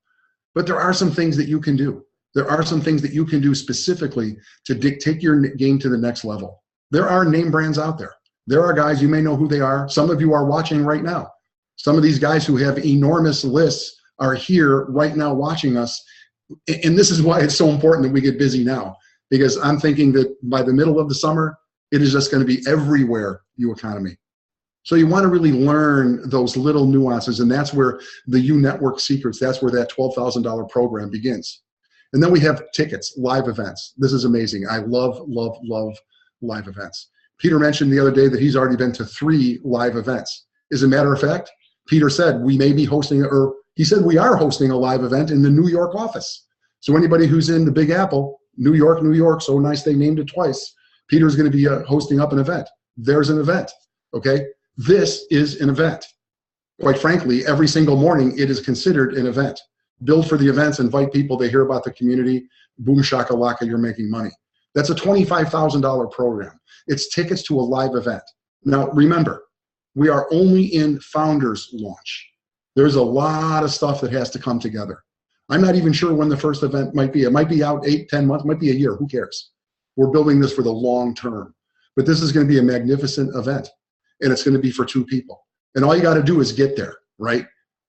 Speaker 1: But there are some things that you can do. There are some things that you can do specifically to take your game to the next level. There are name brands out there. There are guys, you may know who they are. Some of you are watching right now. Some of these guys who have enormous lists are here right now watching us. And this is why it's so important that we get busy now, because I'm thinking that by the middle of the summer, it is just going to be everywhere, U economy. So you want to really learn those little nuances, and that's where the U Network Secrets, that's where that $12,000 program begins. And then we have tickets, live events. This is amazing. I love, love, love live events. Peter mentioned the other day that he's already been to 3 live events. As a matter of fact, Peter said we may be hosting, or he said we are hosting a live event in the New York office. So anybody who's in the Big Apple, New York, so nice they named it twice, Peter's going to be hosting up an event. There's an event, okay? This is an event. Quite frankly, every single morning it is considered an event. Build for the events, invite people, they hear about the community, boom shakalaka, you're making money. That's a $25,000 program. It's tickets to a live event. Now remember, we are only in founders launch. There's a lot of stuff that has to come together. I'm not even sure when the first event might be. It might be out 8, 10 months, might be a year, who cares? We're building this for the long term. But this is going to be a magnificent event, and it's going to be for 2 people. And all you got to do is get there, right?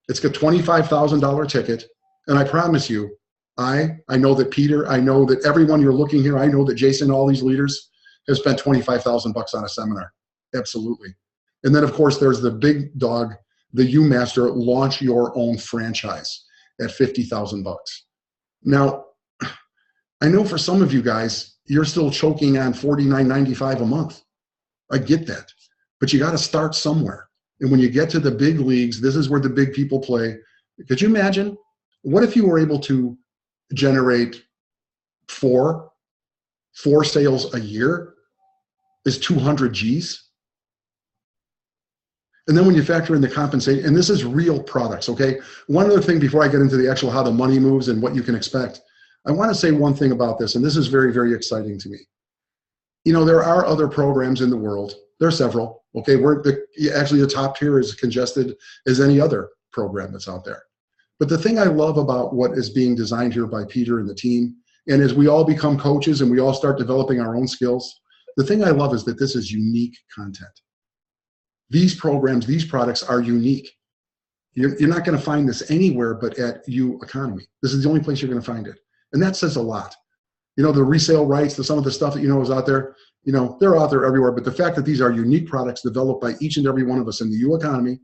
Speaker 1: It's a $25,000 ticket, and I promise you, I know that Peter, I know that everyone you're looking here, I know that Jason, all these leaders have spent $25,000 on a seminar. Absolutely. And then, of course, there's the big dog, the U-Master Launch Your Own Franchise at $50,000. Now, I know for some of you guys, you're still choking on $49.95 a month. I get that. But you got to start somewhere. And when you get to the big leagues, this is where the big people play. Could you imagine? What if you were able to generate four sales a year is 200 G's? And then when you factor in the compensation, and this is real products, okay? One other thing before I get into the actual how the money moves and what you can expect, I want to say one thing about this, and this is very, very exciting to me. You know, there are other programs in the world. There are several, okay? Actually, the top tier is congested as any other program that's out there. But the thing I love about what is being designed here by Peter and the team, and as we all become coaches and we all start developing our own skills, the thing I love is that this is unique content. These programs, these products are unique. You're not going to find this anywhere but at uEconomy. This is the only place you're going to find it. And that says a lot. You know, the resale rights, some of the stuff that you know is out there, you know, they're out there everywhere. But the fact that these are unique products developed by each and every one of us in the uEconomy,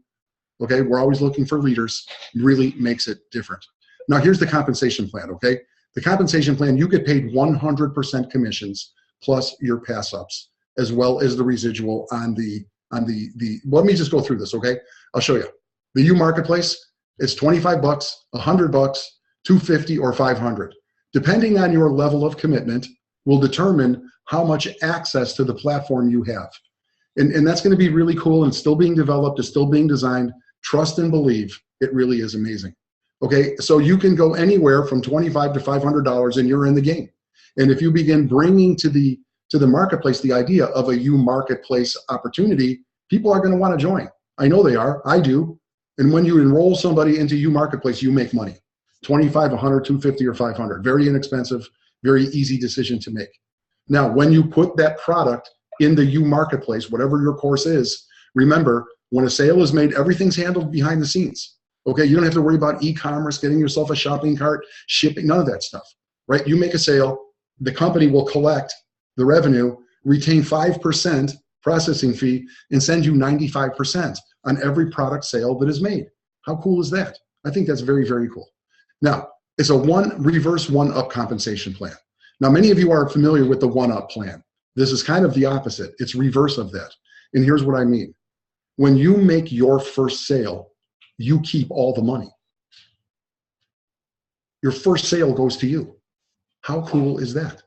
Speaker 1: okay, we're always looking for leaders, really makes it different. Now, here's the compensation plan, okay? The compensation plan, you get paid 100% commissions plus your pass-ups, as well as the residual on the let me just go through this, okay? I'll show you. The U Marketplace, it's 25 bucks, 100 bucks, 250 or 500. Depending on your level of commitment will determine how much access to the platform you have. And that's going to be really cool, and it's still being developed, it's still being designed. Trust and believe, it really is amazing. Okay, so you can go anywhere from $25 to $500 and you're in the game. And if you begin bringing to the marketplace the idea of a U Marketplace opportunity, people are going to want to join. I know they are, I do. And when you enroll somebody into U Marketplace, you make money. 25, 100, 250, or 500. Very inexpensive, very easy decision to make. Now, when you put that product in the U Marketplace, whatever your course is, remember, when a sale is made, everything's handled behind the scenes. Okay, you don't have to worry about e-commerce, getting yourself a shopping cart, shipping, none of that stuff, right? You make a sale, the company will collect the revenue, retain 5% processing fee, and send you 95% on every product sale that is made. How cool is that? I think that's very, very cool. Now, it's a reverse one-up compensation plan. Now, many of you are familiar with the one-up plan. This is kind of the opposite. It's reverse of that. And here's what I mean. When you make your first sale, you keep all the money. Your first sale goes to you. How cool is that?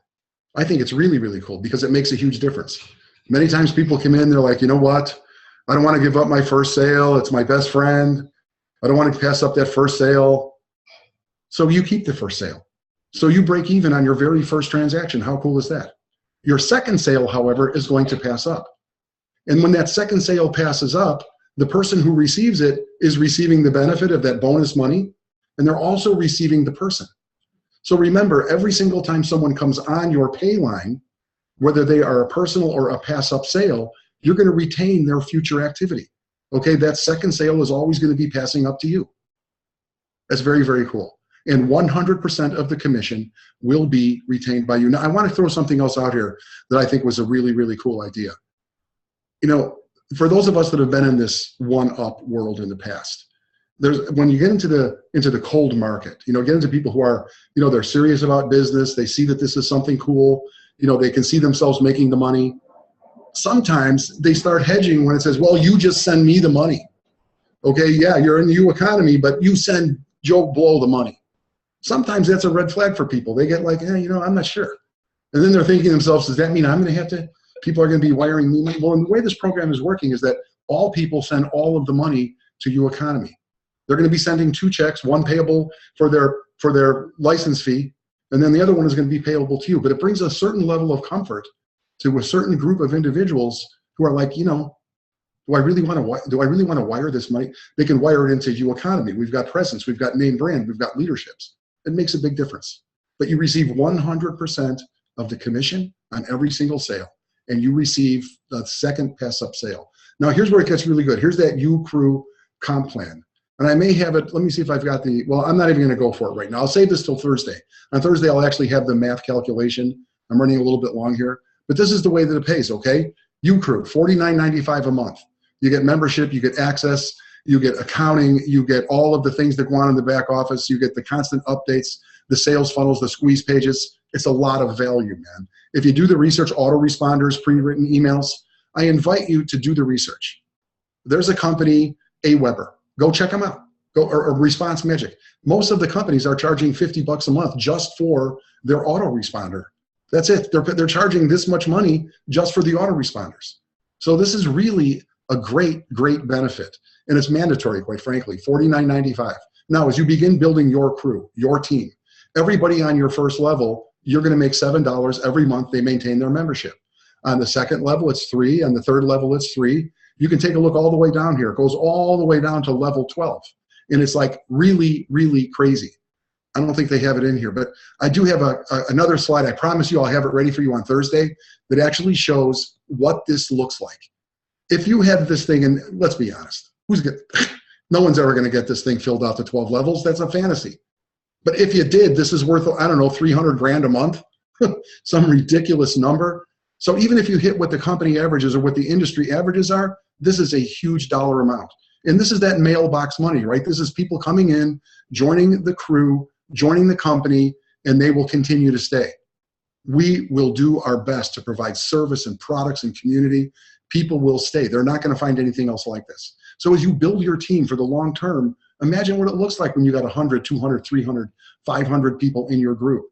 Speaker 1: I think it's really, really cool because it makes a huge difference. Many times people come in, they're like, you know what? I don't want to give up my first sale. It's my best friend. I don't want to pass up that first sale. So you keep the first sale. So you break even on your very first transaction. How cool is that? Your second sale, however, is going to pass up. And when that second sale passes up, the person who receives it is receiving the benefit of that bonus money, and they're also receiving the person. So remember, every single time someone comes on your pay line, whether they are a personal or a pass-up sale, you're going to retain their future activity. Okay, that second sale is always going to be passing up to you. That's very, very cool. And 100% of the commission will be retained by you. Now, I want to throw something else out here that I think was a really, really cool idea. You know, for those of us that have been in this one-up world in the past, when you get into the cold market, you know, get into people who are, you know, they're serious about business, they see that this is something cool, you know, they can see themselves making the money. Sometimes they start hedging when it says, well, you just send me the money. Okay, yeah, you're in the uEconomy, but you send Joe Blow the money. Sometimes that's a red flag for people. They get like, you know, I'm not sure. And then they're thinking to themselves, does that mean I'm going to have to, people are going to be wiring me money? Well, and the way this program is working is that all people send all of the money to uEconomy. They're going to be sending 2 checks, one payable for their license fee, and then the other one is going to be payable to you. But it brings a certain level of comfort to a certain group of individuals who are like, you know, do I really want to wire this money? They can wire it into uEconomy. We've got presence, we've got name brand, we've got leaderships. It makes a big difference. But you receive 100% of the commission on every single sale, and you receive the second pass-up sale. Now, here's where it gets really good. Here's that uCrew comp plan. And I may have it, let me see if I've got well, I'm not even going to go for it right now. I'll save this till Thursday. On Thursday, I'll actually have the math calculation. I'm running a little bit long here. But this is the way that it pays, okay? uCrew, $49.95 a month. You get membership, you get access, you get accounting, you get all of the things that go on in the back office, you get the constant updates, the sales funnels, the squeeze pages. It's a lot of value, man. If you do the research, autoresponders, pre-written emails, I invite you to do the research. There's a company, AWeber. Go check them out. Go or Response Magic. Most of the companies are charging $50 a month just for their autoresponder. That's it. They're charging this much money just for the autoresponders. So this is really a great benefit, and it's mandatory, quite frankly. $49.95. Now, as you begin building your crew, your team, everybody on your first level, you're going to make $7 every month. They maintain their membership. On the second level, it's $3. On the third level, it's $3. You can take a look all the way down here. It goes all the way down to level 12. And it's like really, really crazy. I don't think they have it in here, but I do have another slide. I promise you I'll have it ready for you on Thursday that actually shows what this looks like. If you have this thing, and let's be honest, no one's ever going to get this thing filled out to 12 levels. That's a fantasy. But if you did, this is worth, I don't know, 300 grand a month, some ridiculous number. So even if you hit what the company averages or what the industry averages are, this is a huge dollar amount. And this is that mailbox money, right? This is people coming in, joining the crew, joining the company, and they will continue to stay. We will do our best to provide service and products and community. People will stay. They're not going to find anything else like this. So as you build your team for the long term, imagine what it looks like when you got 100, 200, 300, 500 people in your group.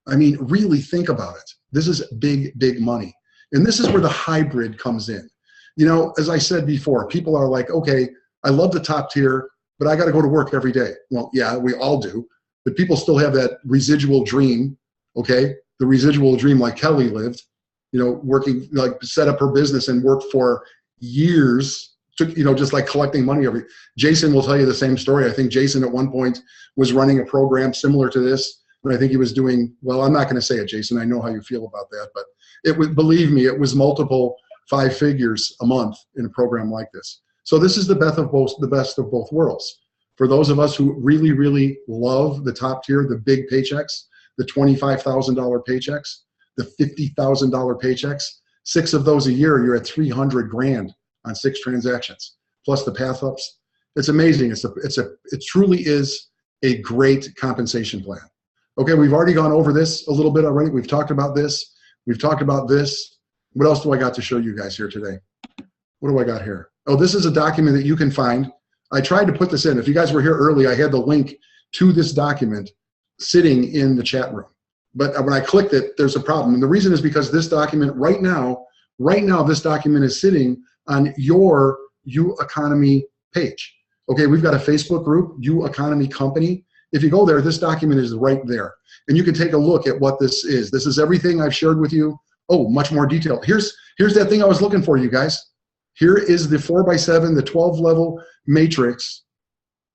Speaker 1: I mean, really think about it. This is big, big money. And this is where the hybrid comes in. You know, as I said before, people are like, okay, I love the top tier, but I got to go to work every day. Well, yeah, we all do. But people still have that residual dream, okay? The residual dream like Kelly lived, you know, working, like set up her business and worked for years, just like collecting money every. Jason will tell you the same story. I think Jason at one point was running a program similar to this, and I think he was doing, well, I'm not going to say it, Jason. I know how you feel about that, but it would, believe me, it was multiple 5 figures a month in a program like this. So this is the best of both worlds. For those of us who really, really love the top tier, the big paychecks, the $25,000 paychecks, the $50,000 paychecks, 6 of those a year, you're at 300 grand on 6 transactions, plus the path ups. It's amazing. It truly is a great compensation plan. Okay, we've already gone over this a little bit already. We've talked about this. We've talked about this. What else do I got to show you guys here today? What do I got here? Oh, this is a document that you can find. I tried to put this in. If you guys were here early, I had the link to this document sitting in the chat room. But when I clicked it, there's a problem. And the reason is because this document right now, this document is sitting on your uEconomy page. Okay, we've got a Facebook group, uEconomy Company. If you go there, this document is right there. And you can take a look at what this is. This is everything I've shared with you. Oh, much more detail. Here's that thing I was looking for, you guys. Here is the 4x7, the 12-level matrix.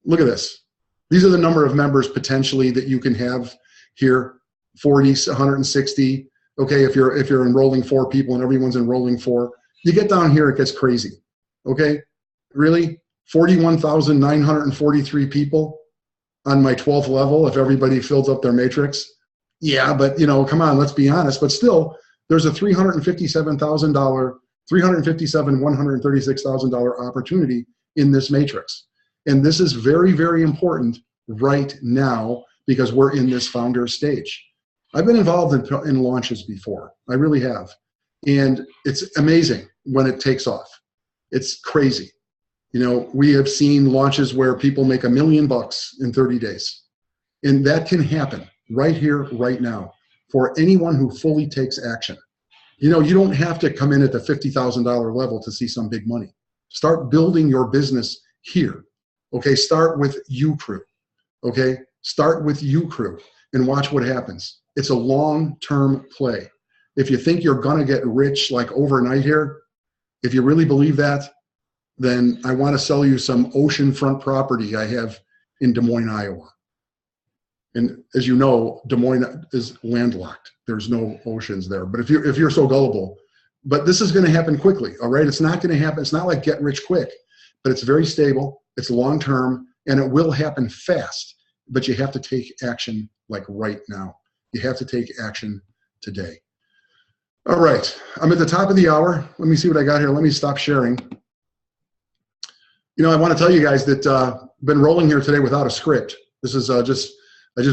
Speaker 1: Look at this. These are the number of members potentially that you can have here, 40, 160. Okay, if you're enrolling 4 people and everyone's enrolling 4, you get down here, it gets crazy. Okay, really? 41,943 people on my 12th level if everybody fills up their matrix. Yeah, but come on, let's be honest. But still, there's a $136,000 opportunity in this matrix. And this is very, very important right now because we're in this founder stage. I've been involved in launches before. I really have. And it's amazing when it takes off. It's crazy. We have seen launches where people make $1 million in 30 days. And that can happen right here, right now, for anyone who fully takes action. You don't have to come in at the $50,000 level to see some big money. Start building your business here. Okay, start with uCrew. Okay, start with uCrew and watch what happens. It's a long-term play. If you think you're gonna get rich like overnight here, if you really believe that, then I want to sell you some oceanfront property I have in Des Moines, Iowa. And as you know, Des Moines is landlocked. There's no oceans there. But if you're so gullible, but this is going to happen quickly, all right? It's not going to happen. It's not like get rich quick, but it's very stable. It's long-term, and it will happen fast. But you have to take action like right now. You have to take action today. All right, I'm at the top of the hour. Let me see what I got here. Let me stop sharing. I want to tell you guys that I've been rolling here today without a script. This is I just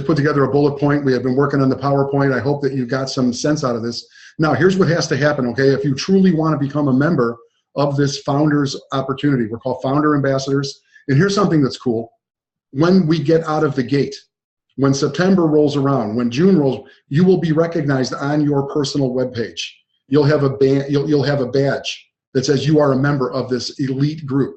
Speaker 1: put together a bullet point. We have been working on the PowerPoint. I hope that you got some sense out of this. Now, here's what has to happen, okay? If you truly want to become a member of this founders opportunity. We're called founder ambassadors. And here's something that's cool. When we get out of the gate, when September rolls around, when June rolls, you will be recognized on your personal webpage. You'll have a badge that says you are a member of this elite group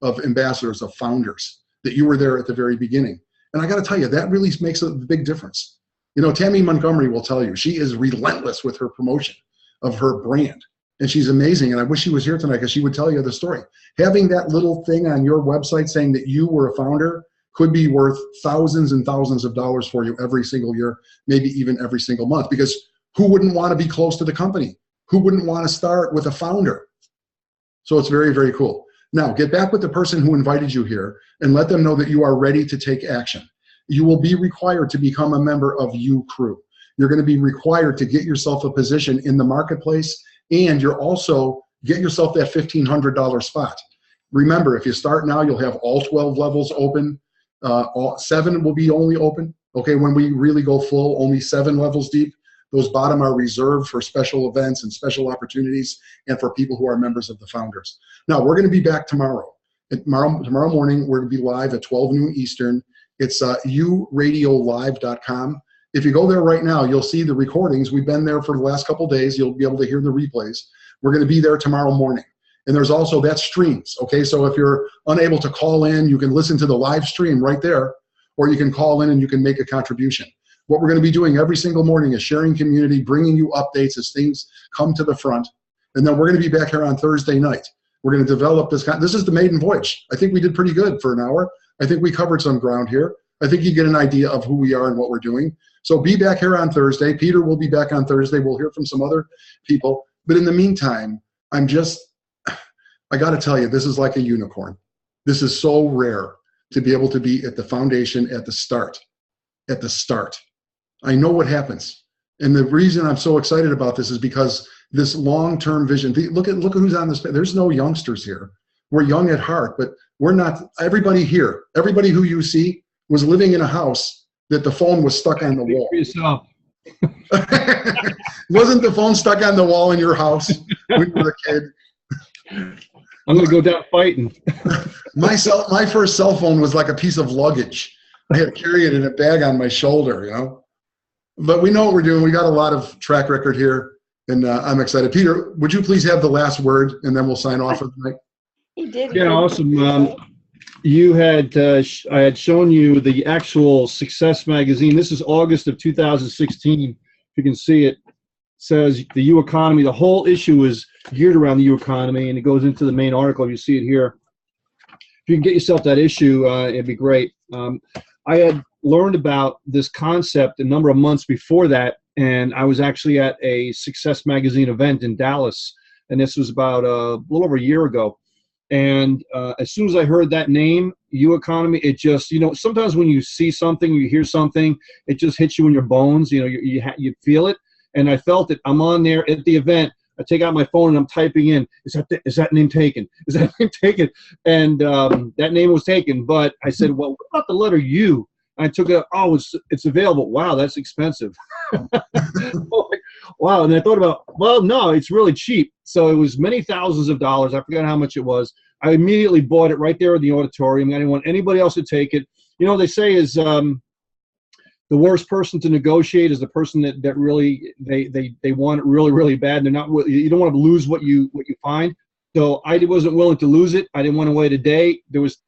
Speaker 1: of ambassadors, of founders, that you were there at the very beginning. And I got to tell you, that really makes a big difference. You know, Tammy Montgomery will tell you, she is relentless with her promotion of her brand. And she's amazing. And I wish she was here tonight because she would tell you the story. Having that little thing on your website saying that you were a founder could be worth thousands and thousands of dollars for you every single year, maybe even every single month, because who wouldn't want to be close to the company? Who wouldn't want to start with a founder? So it's very, very cool. Now, get back with the person who invited you here and let them know that you are ready to take action. You will be required to become a member of U Crew. You're going to be required to get yourself a position in the marketplace, and you're also get yourself that $1,500 spot. Remember, if you start now, you'll have all 12 levels open. All 7 will be only open. Okay, when we really go full, only 7 levels deep. Those bottom are reserved for special events and special opportunities and for people who are members of the founders. Now, we're going to be back tomorrow. Tomorrow morning, we're going to be live at 12 noon Eastern. It's uradiolive.com. If you go there right now, you'll see the recordings. We've been there for the last couple of days. You'll be able to hear the replays. We're going to be there tomorrow morning. And there's also, that streams, okay? So if you're unable to call in, you can listen to the live stream right there, or you can call in and you can make a contribution. What we're going to be doing every single morning is sharing community, bringing you updates as things come to the front. And then we're going to be back here on Thursday night. We're going to develop this. This is the maiden voyage. I think we did pretty good for an hour. I think we covered some ground here. I think you get an idea of who we are and what we're doing. So be back here on Thursday. Peter will be back on Thursday. We'll hear from some other people. But in the meantime, I got to tell you, this is like a unicorn. This is so rare to be able to be at the foundation at the start. At the start. I know what happens. And the reason I'm so excited about this is because this long-term vision, look at who's on this. There's no youngsters here. We're young at heart, but we're not. Everybody here, everybody who you see was living in a house that the phone was stuck on the wall. Wasn't the phone stuck on the wall in your house when you were a kid?
Speaker 2: I'm going to go down fighting.
Speaker 1: My first cell phone was like a piece of luggage. I had to carry it in a bag on my shoulder, you know. But we know what we're doing. We got a lot of track record here, and I'm excited. Peter, would you please have the last word, and then we'll sign off for the night?
Speaker 4: He did.
Speaker 2: Yeah, awesome. You had I had shown you the actual Success magazine. This is August of 2016. If you can see it, says the U economy. The whole issue is geared around the U economy, and it goes into the main article. You see it here. If you can get yourself that issue, it'd be great. I had learned about this concept a number of months before that, and I was actually at a Success magazine event in Dallas, and this was about a little over a year ago. And as soon as I heard that name, U economy, it just, you know, sometimes when you see something, you hear something, it just hits you in your bones. You know, you feel it, and I felt it. I'm on there at the event. I take out my phone and I'm typing in, is that name taken? Is that name taken? And that name was taken, but I said, well, what about the letter U? And I took it, oh, it's available. Wow, that's expensive. Wow, and I thought about, well, no, it's really cheap. So it was many thousands of dollars. I forgot how much it was. I immediately bought it right there in the auditorium. I didn't want anybody else to take it. You know, they say is the worst person to negotiate is the person that really they want it really, really bad. And they're not. You don't want to lose what you find. So I wasn't willing to lose it. I didn't want to wait a day. There was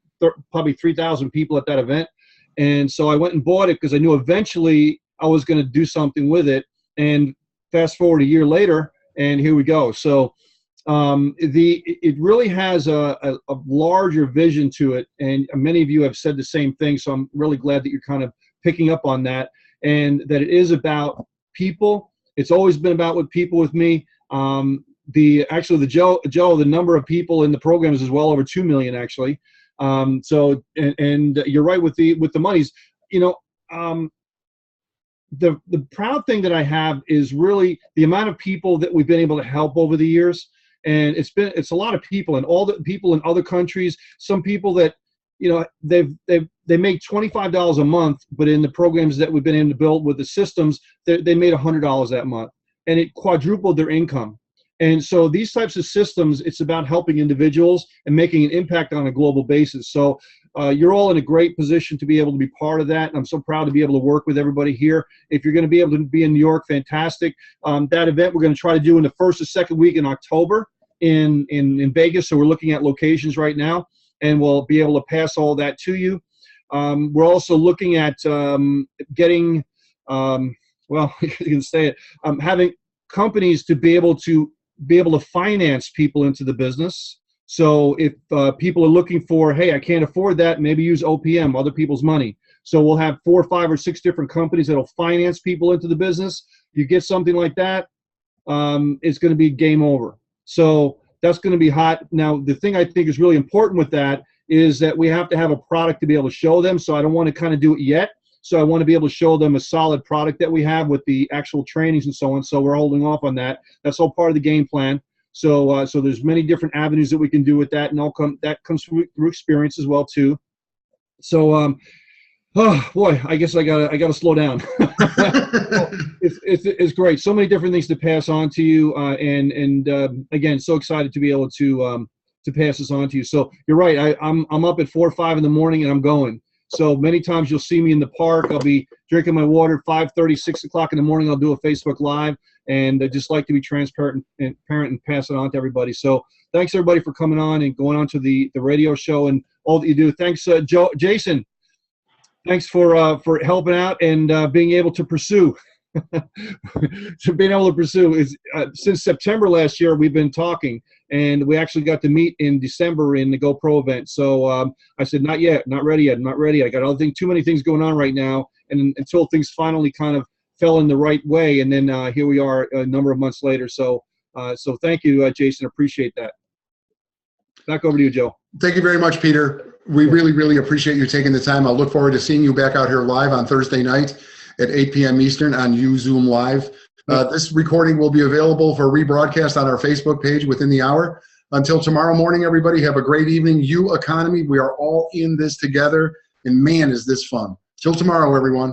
Speaker 2: probably 3,000 people at that event, and so I went and bought it because I knew eventually I was going to do something with it. And fast forward a year later, and here we go. So it really has a larger vision to it, and many of you have said the same thing. So I'm really glad that you're kind of picking up on that, and that it is about people. It's always been about with people with me. Joe, the number of people in the programs is well over 2 million actually. So you're right with the monies. You know, the proud thing that I have is really the amount of people that we've been able to help over the years, and it's a lot of people, and all the people in other countries. Some people that, you know, they make $25 a month, but in the programs that we've been able to build with the systems, they made $100 that month, and it quadrupled their income. And so these types of systems, it's about helping individuals and making an impact on a global basis. So you're all in a great position to be able to be part of that. And I'm so proud to be able to work with everybody here. If you're going to be able to be in New York, fantastic. That event we're going to try to do in the first or second week in October in Vegas. So we're looking at locations right now, and we'll be able to pass all that to you. We're also looking at getting, well, you can say it, having companies to be able to finance people into the business. So if people are looking for, hey, I can't afford that, maybe use OPM, other people's money. So we'll have 4, 5, or 6 different companies that'll finance people into the business. You get something like that, it's going to be game over. So that's going to be hot. Now, the thing I think is really important with that is that we have to have a product to be able to show them. So I don't want to kind of do it yet. So I want to be able to show them a solid product that we have with the actual trainings and so on. So we're holding off on that. That's all part of the game plan. So so there's many different avenues that we can do with that, and that comes through experience as well too. So oh boy, I guess I gotta slow down. It's great. So many different things to pass on to you, and again, so excited to be able to pass this on to you. So you're right. I'm up at 4 or 5 in the morning, and I'm going. So many times you'll see me in the park. I'll be drinking my water. 5:30, 6 o'clock in the morning, I'll do a Facebook Live, and I just like to be transparent and pass it on to everybody. So thanks everybody for coming on and going on to the radio show and all that you do. Thanks, Jason. Thanks for helping out and being able to pursue. Since September last year, we've been talking, and we actually got to meet in December in the GoPro event. So I said, not yet, not ready yet, not ready. I got too many things going on right now, and until things finally kind of fell in the right way, and then here we are a number of months later. So so thank you, Jason. Appreciate that. Back over to you, Joe.
Speaker 1: Thank you very much, Peter. We really, really appreciate you taking the time. I'll look forward to seeing you back out here live on Thursday night at 8 p.m. Eastern on uZOOM Live. This recording will be available for rebroadcast on our Facebook page within the hour. Until tomorrow morning, everybody, have a great evening. U Economy, we are all in this together, and man, is this fun. Till tomorrow, everyone.